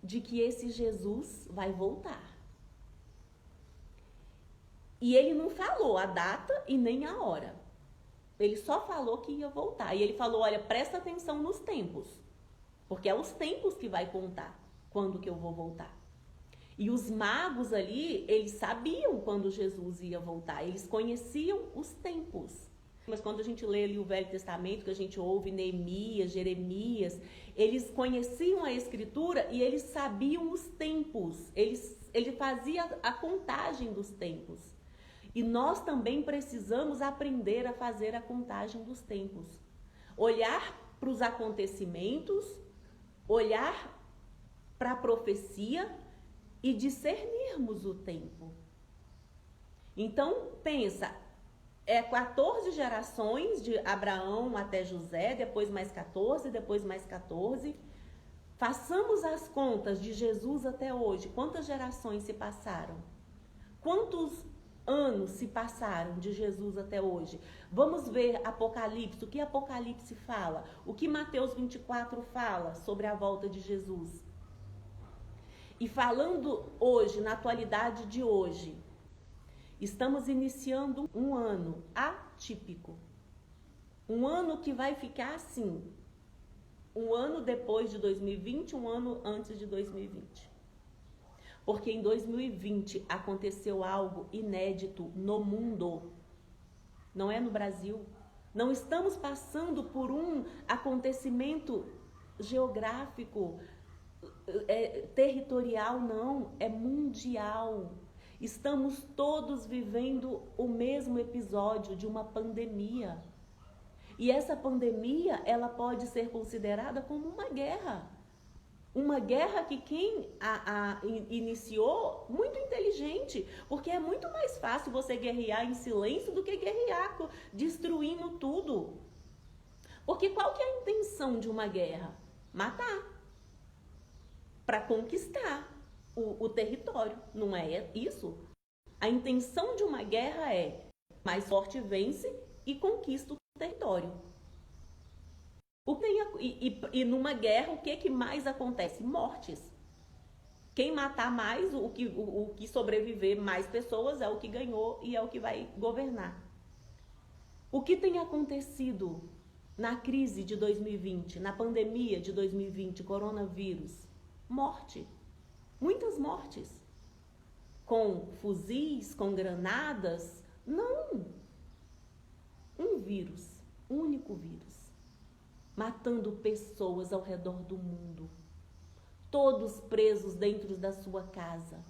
de que esse Jesus vai voltar. E ele não falou a data e nem a hora. Ele só falou que ia voltar. E ele falou, olha, presta atenção nos tempos. Porque é os tempos que vai contar quando que eu vou voltar. E os magos ali, eles sabiam quando Jesus ia voltar. Eles conheciam os tempos. Mas quando a gente lê ali o Velho Testamento, que a gente ouve Neemias, Jeremias, eles conheciam a Escritura e eles sabiam os tempos. Ele fazia a contagem dos tempos. E nós também precisamos aprender a fazer a contagem dos tempos. Olhar para os acontecimentos, olhar para a profecia e discernirmos o tempo. Então, pensa, 14 gerações de Abraão até José, depois mais 14, depois mais 14. Façamos as contas de Jesus até hoje. Quantas gerações se passaram? Quantos anos se passaram de Jesus até hoje? Vamos ver Apocalipse. O que Apocalipse fala? O que Mateus 24 fala sobre a volta de Jesus? E falando hoje, na atualidade de hoje, estamos iniciando um ano atípico. Um ano que vai ficar assim. Um ano depois de 2020, um ano antes de 2020. Porque em 2020 aconteceu algo inédito no mundo. Não é no Brasil. Não estamos passando por um acontecimento geográfico, territorial, não. É mundial. Estamos todos vivendo o mesmo episódio de uma pandemia. E essa pandemia, ela pode ser considerada como uma guerra. Uma guerra que quem iniciou, muito inteligente, porque é muito mais fácil você guerrear em silêncio do que guerrear destruindo tudo. Porque qual que é a intenção de uma guerra? Matar. Para conquistar o território, não é isso? A intenção de uma guerra é mais forte vence e conquista o território. E numa guerra, o que mais acontece? Mortes. Quem matar mais, o que sobreviver mais pessoas é o que ganhou e é o que vai governar. O que tem acontecido na crise de 2020, na pandemia de 2020, coronavírus? Morte. Muitas mortes. Com fuzis, com granadas? Não. Um vírus, um único vírus, matando pessoas ao redor do mundo. Todos presos dentro da sua casa.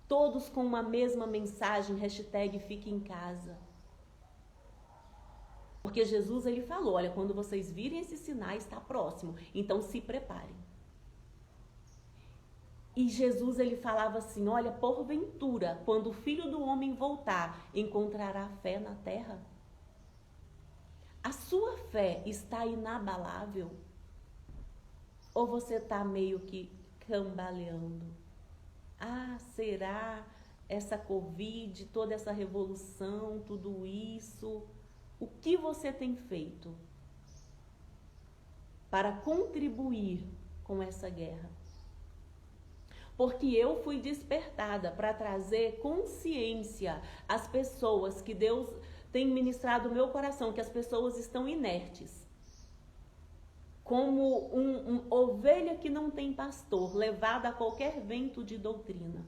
Todos com uma mesma mensagem, hashtag fique em casa. Porque Jesus, ele falou, olha, quando vocês virem esses sinais, está próximo. Então se preparem. E Jesus, ele falava assim, olha, porventura, quando o Filho do Homem voltar, encontrará fé na terra? A sua fé está inabalável? Ou você está meio que cambaleando? Ah, será essa Covid, toda essa revolução, tudo isso? O que você tem feito para contribuir com essa guerra? Porque eu fui despertada para trazer consciência às pessoas que Deus tem ministrado no meu coração, que as pessoas estão inertes. Como uma ovelha que não tem pastor, levada a qualquer vento de doutrina.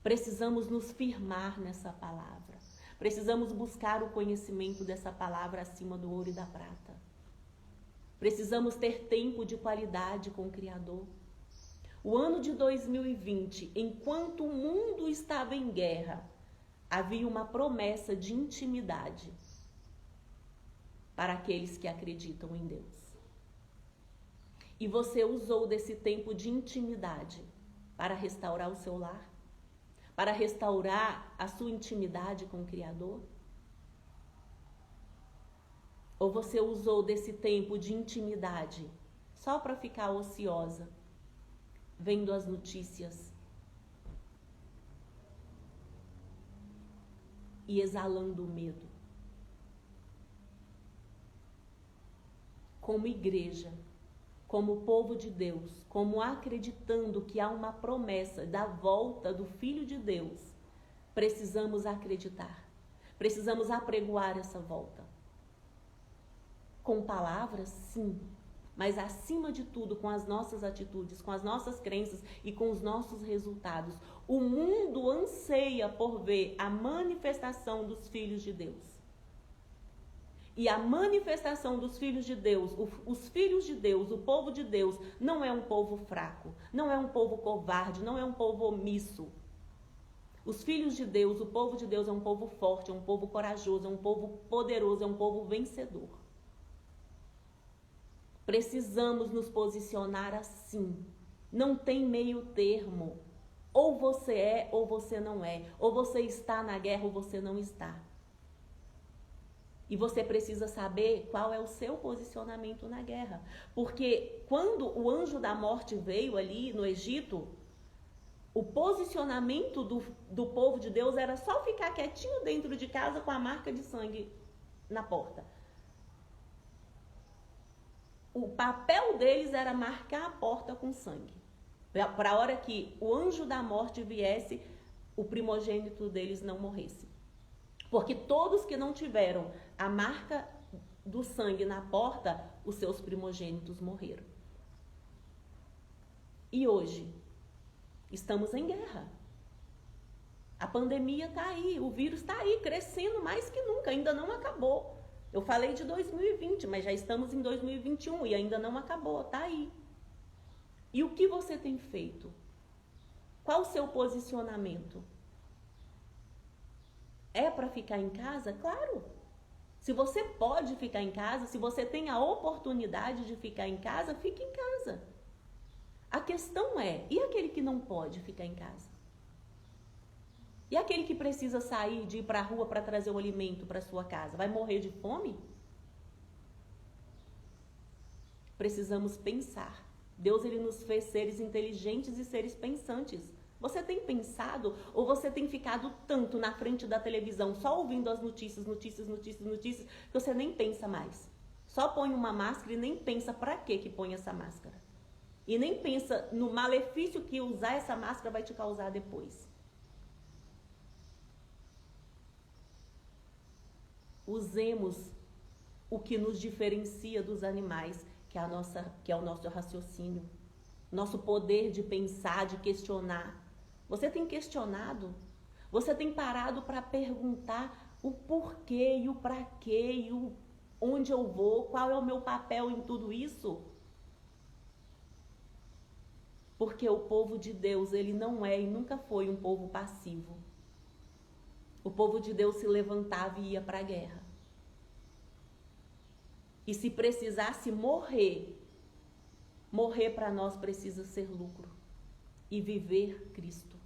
Precisamos nos firmar nessa palavra. Precisamos buscar o conhecimento dessa palavra acima do ouro e da prata. Precisamos ter tempo de qualidade com o Criador. O ano de 2020, enquanto o mundo estava em guerra, havia uma promessa de intimidade para aqueles que acreditam em Deus. E você usou desse tempo de intimidade para restaurar o seu lar? Para restaurar a sua intimidade com o Criador? Ou você usou desse tempo de intimidade só para ficar ociosa, vendo as notícias e exalando o medo? Como igreja, como povo de Deus, como acreditando que há uma promessa da volta do Filho de Deus, precisamos acreditar, precisamos apregoar essa volta. Com palavras, sim, mas acima de tudo com as nossas atitudes, com as nossas crenças e com os nossos resultados. O mundo anseia por ver a manifestação dos filhos de Deus. E a manifestação dos filhos de Deus, os filhos de Deus, o povo de Deus, não é um povo fraco, não é um povo covarde, não é um povo omisso. Os filhos de Deus, o povo de Deus é um povo forte, é um povo corajoso, é um povo poderoso, é um povo vencedor. Precisamos nos posicionar assim. Não tem meio termo. Ou você é ou você não é. Ou você está na guerra ou você não está. E você precisa saber qual é o seu posicionamento na guerra. Porque quando o anjo da morte veio ali no Egito, o posicionamento do povo de Deus era só ficar quietinho dentro de casa com a marca de sangue na porta. O papel deles era marcar a porta com sangue. Para a hora que o anjo da morte viesse, o primogênito deles não morresse. Porque todos que não tiveram a marca do sangue na porta, os seus primogênitos morreram. E hoje, estamos em guerra. A pandemia está aí, o vírus está aí, crescendo mais que nunca, ainda não acabou. Eu falei de 2020, mas já estamos em 2021 e ainda não acabou, tá aí. E o que você tem feito? Qual o seu posicionamento? É para ficar em casa? Claro. Se você pode ficar em casa, se você tem a oportunidade de ficar em casa, fique em casa. A questão é, e aquele que não pode ficar em casa? E aquele que precisa sair, de ir para a rua para trazer o alimento para sua casa, vai morrer de fome? Precisamos pensar. Deus, ele nos fez seres inteligentes e seres pensantes. Você tem pensado ou você tem ficado tanto na frente da televisão, só ouvindo as notícias, que você nem pensa mais? Só põe uma máscara e nem pensa para que põe essa máscara. E nem pensa no malefício que usar essa máscara vai te causar depois. Usemos o que nos diferencia dos animais, que é o nosso raciocínio, nosso poder de pensar, de questionar. Você tem questionado? Você tem parado para perguntar o porquê e o para quê e o onde eu vou, qual é o meu papel em tudo isso? Porque o povo de Deus, ele não é e nunca foi um povo passivo. O povo de Deus se levantava e ia para a guerra. E se precisasse morrer para nós precisa ser lucro. E viver Cristo.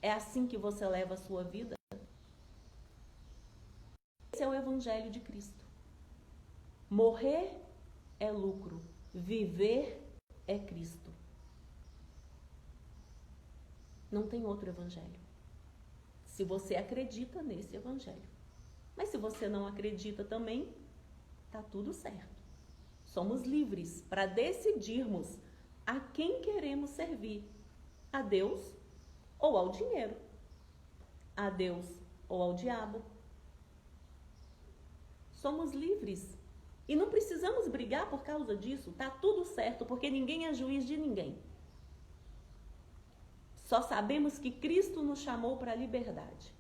É assim que você leva a sua vida? Esse é o Evangelho de Cristo. Morrer é lucro. Viver é Cristo. Não tem outro Evangelho. Se você acredita nesse Evangelho. Mas se você não acredita também, tá tudo certo. Somos livres para decidirmos a quem queremos servir. A Deus ou ao dinheiro. A Deus ou ao diabo. Somos livres. E não precisamos brigar por causa disso. Tá tudo certo, porque ninguém é juiz de ninguém. Só sabemos que Cristo nos chamou para a liberdade.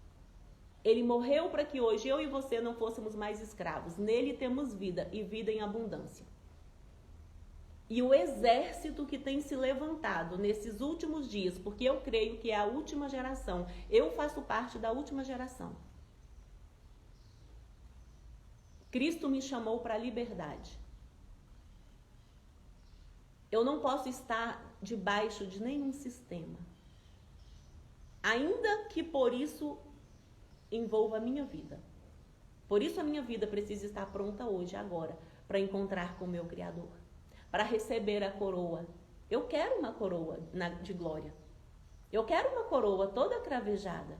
Ele morreu para que hoje eu e você não fôssemos mais escravos. Nele temos vida e vida em abundância. E o exército que tem se levantado nesses últimos dias, porque eu creio que é a última geração. Eu faço parte da última geração. Cristo me chamou para a liberdade. Eu não posso estar debaixo de nenhum sistema. Ainda que por isso envolva a minha vida. Por isso a minha vida precisa estar pronta hoje, agora, para encontrar com o meu Criador. Para receber a coroa. Eu quero uma coroa de glória. Eu quero uma coroa toda cravejada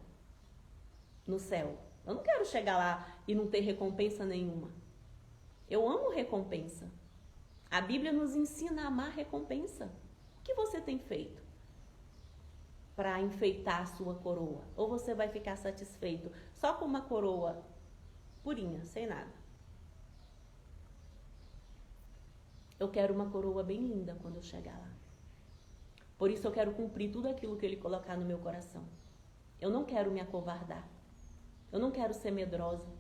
no céu. Eu não quero chegar lá e não ter recompensa nenhuma. Eu amo recompensa. A Bíblia nos ensina a amar recompensa. O que você tem feito para enfeitar a sua coroa? Ou você vai ficar satisfeito só com uma coroa purinha, sem nada? Eu quero uma coroa bem linda quando eu chegar lá. Por isso eu quero cumprir tudo aquilo que Ele colocar no meu coração. Eu não quero me acovardar. Eu não quero ser medrosa.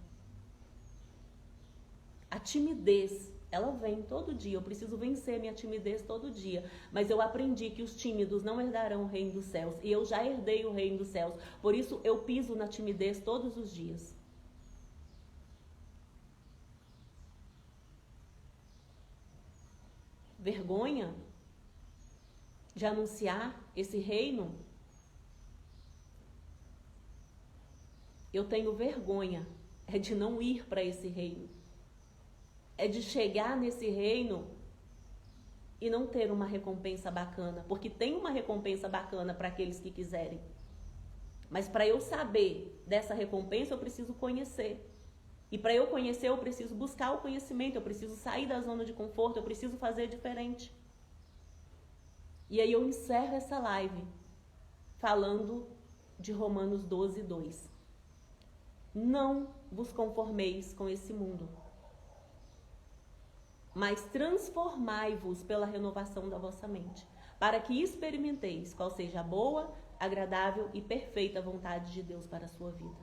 A timidez, ela vem todo dia. Eu preciso vencer minha timidez todo dia. Mas eu aprendi que os tímidos não herdarão o reino dos céus. E eu já herdei o reino dos céus. Por isso eu piso na timidez todos os dias. Vergonha de anunciar esse reino? Eu tenho vergonha de não ir para esse reino. É de chegar nesse reino e não ter uma recompensa bacana. Porque tem uma recompensa bacana para aqueles que quiserem. Mas para eu saber dessa recompensa, eu preciso conhecer. E para eu conhecer, eu preciso buscar o conhecimento. Eu preciso sair da zona de conforto. Eu preciso fazer diferente. E aí eu encerro essa live falando de Romanos 12, 2. Não vos conformeis com esse mundo, mas transformai-vos pela renovação da vossa mente, para que experimenteis qual seja a boa, agradável e perfeita vontade de Deus para a sua vida.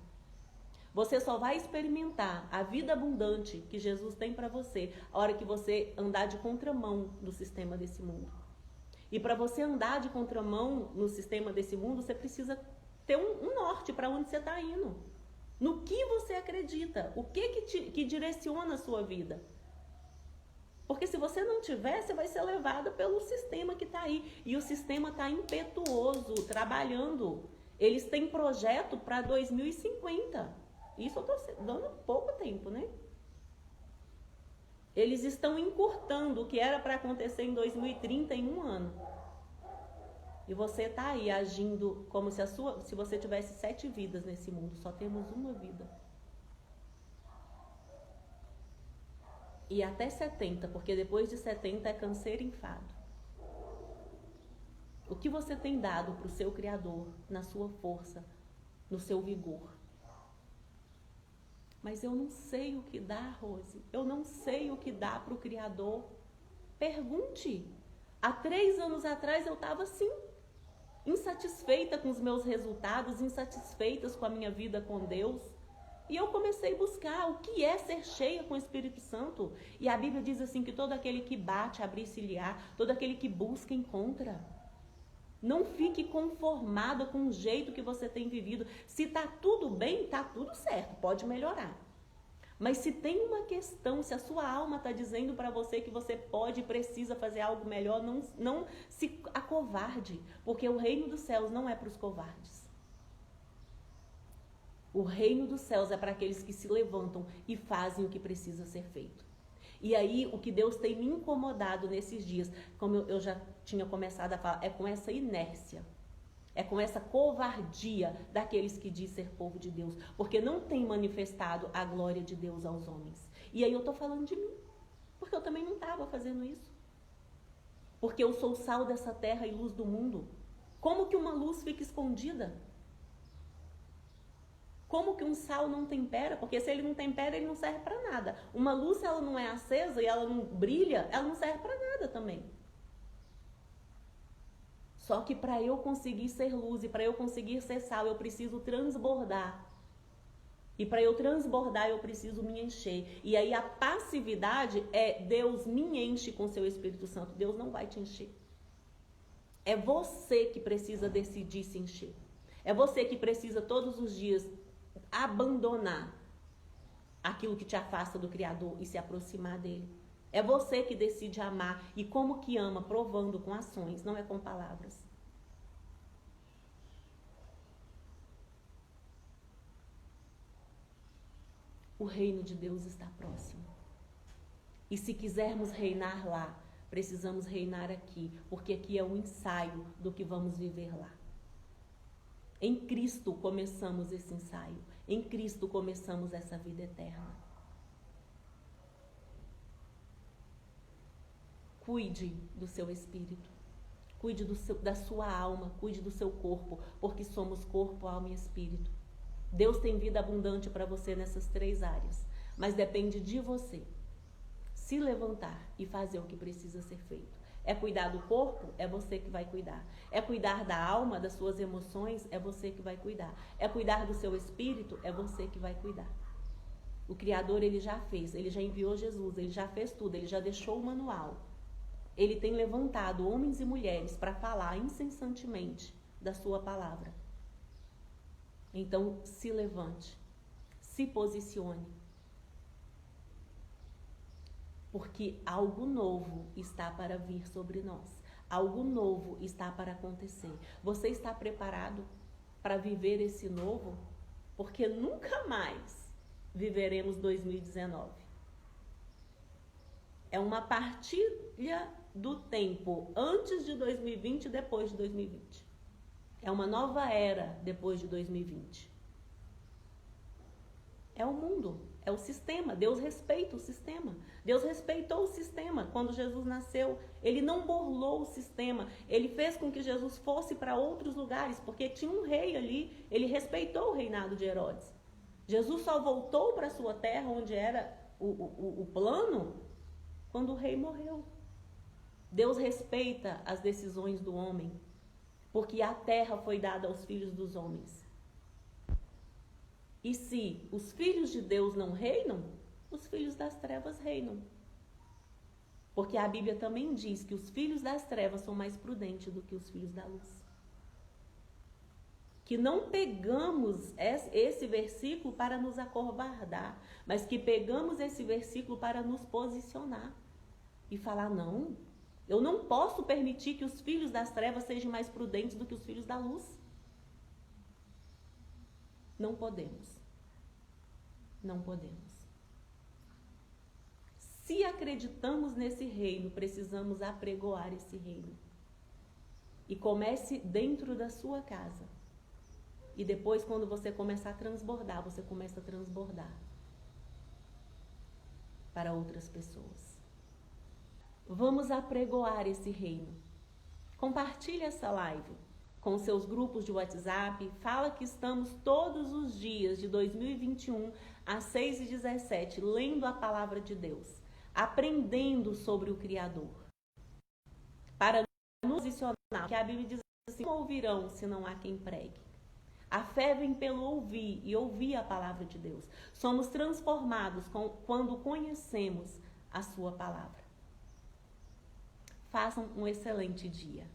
Você só vai experimentar a vida abundante que Jesus tem para você a hora que você andar de contramão do sistema desse mundo. E para você andar de contramão no sistema desse mundo, você precisa ter um norte para onde você está indo. No que você acredita, o que direciona a sua vida. Porque se você não tiver, você vai ser levado pelo sistema que está aí. E o sistema está impetuoso, trabalhando. Eles têm projeto para 2050. Isso eu estou dando pouco tempo, né? Eles estão encurtando o que era para acontecer em 2030 em um ano. E você está aí agindo como se você tivesse 7 vidas nesse mundo. Só temos uma vida. E até 70, porque depois de 70 é câncer e enfado. O que você tem dado para o seu Criador, na sua força, no seu vigor? Mas eu não sei o que dá, Rose. Eu não sei o que dá para o Criador. Pergunte. Há 3 anos atrás eu estava assim, insatisfeita com os meus resultados, insatisfeita com a minha vida com Deus. E eu comecei a buscar o que é ser cheia com o Espírito Santo. E a Bíblia diz assim que todo aquele que bate, abre-se-lhe-á, todo aquele que busca, encontra. Não fique conformada com o jeito que você tem vivido. Se está tudo bem, está tudo certo, pode melhorar. Mas se tem uma questão, se a sua alma está dizendo para você que você pode e precisa fazer algo melhor, não se acovarde, porque o reino dos céus não é para os covardes. O reino dos céus é para aqueles que se levantam e fazem o que precisa ser feito. E aí, o que Deus tem me incomodado nesses dias, como eu já tinha começado a falar, é com essa inércia. É com essa covardia daqueles que dizem ser povo de Deus. Porque não tem manifestado a glória de Deus aos homens. E aí eu estou falando de mim. Porque eu também não estava fazendo isso. Porque eu sou o sal dessa terra e luz do mundo. Como que uma luz fica escondida? Como que um sal não tempera? Porque se ele não tempera, ele não serve para nada. Uma luz, se ela não é acesa e ela não brilha, ela não serve para nada também. Só que para eu conseguir ser luz e para eu conseguir ser sal, eu preciso transbordar. E para eu transbordar, eu preciso me encher. E aí a passividade é Deus me enche com seu Espírito Santo. Deus não vai te encher. É você que precisa decidir se encher. É você que precisa todos os dias abandonar aquilo que te afasta do Criador e se aproximar dele. É você que decide amar. E como que ama? Provando com ações, não é com palavras. O reino de Deus está próximo. E se quisermos reinar lá, precisamos reinar aqui, porque aqui é um ensaio do que vamos viver lá. Em Cristo começamos esse ensaio. Em Cristo começamos essa vida eterna. Cuide do seu espírito, cuide da sua alma, cuide do seu corpo, porque somos corpo, alma e espírito. Deus tem vida abundante para você nessas 3 áreas, mas depende de você se levantar e fazer o que precisa ser feito. É cuidar do corpo? É você que vai cuidar. É cuidar da alma, das suas emoções? É você que vai cuidar. É cuidar do seu espírito? É você que vai cuidar. O Criador, ele já fez, ele já enviou Jesus, ele já fez tudo, ele já deixou o manual. Ele tem levantado homens e mulheres para falar incessantemente da sua palavra. Então, se levante, se posicione. Porque algo novo está para vir sobre nós. Algo novo está para acontecer. Você está preparado para viver esse novo? Porque nunca mais viveremos 2019. É uma partilha do tempo antes de 2020 e depois de 2020. É uma nova era depois de 2020. É o mundo, é o sistema. Deus respeita o sistema. Deus respeitou o sistema. Quando Jesus nasceu, ele não burlou o sistema. Ele fez com que Jesus fosse para outros lugares, porque tinha um rei ali. Ele respeitou o reinado de Herodes. Jesus só voltou para a sua terra, onde era o plano, quando o rei morreu. Deus respeita as decisões do homem, porque a terra foi dada aos filhos dos homens. E se os filhos de Deus não reinam, os filhos das trevas reinam. Porque a Bíblia também diz que os filhos das trevas são mais prudentes do que os filhos da luz. Que não pegamos esse versículo para nos acovardar, mas que pegamos esse versículo para nos posicionar e falar, não, eu não posso permitir que os filhos das trevas sejam mais prudentes do que os filhos da luz. Não podemos. Não podemos. Se acreditamos nesse reino, precisamos apregoar esse reino. E comece dentro da sua casa. E depois, quando você começar a transbordar, você começa a transbordar para outras pessoas. Vamos apregoar esse reino. Compartilhe essa live com seus grupos de WhatsApp. Fala que estamos todos os dias de 2021 às 6h17 lendo a palavra de Deus, aprendendo sobre o Criador, para nos posicionar, que a Bíblia diz assim, como ouvirão se não há quem pregue? A fé vem pelo ouvir e ouvir a palavra de Deus. Somos transformados quando conhecemos a sua palavra. Façam um excelente dia.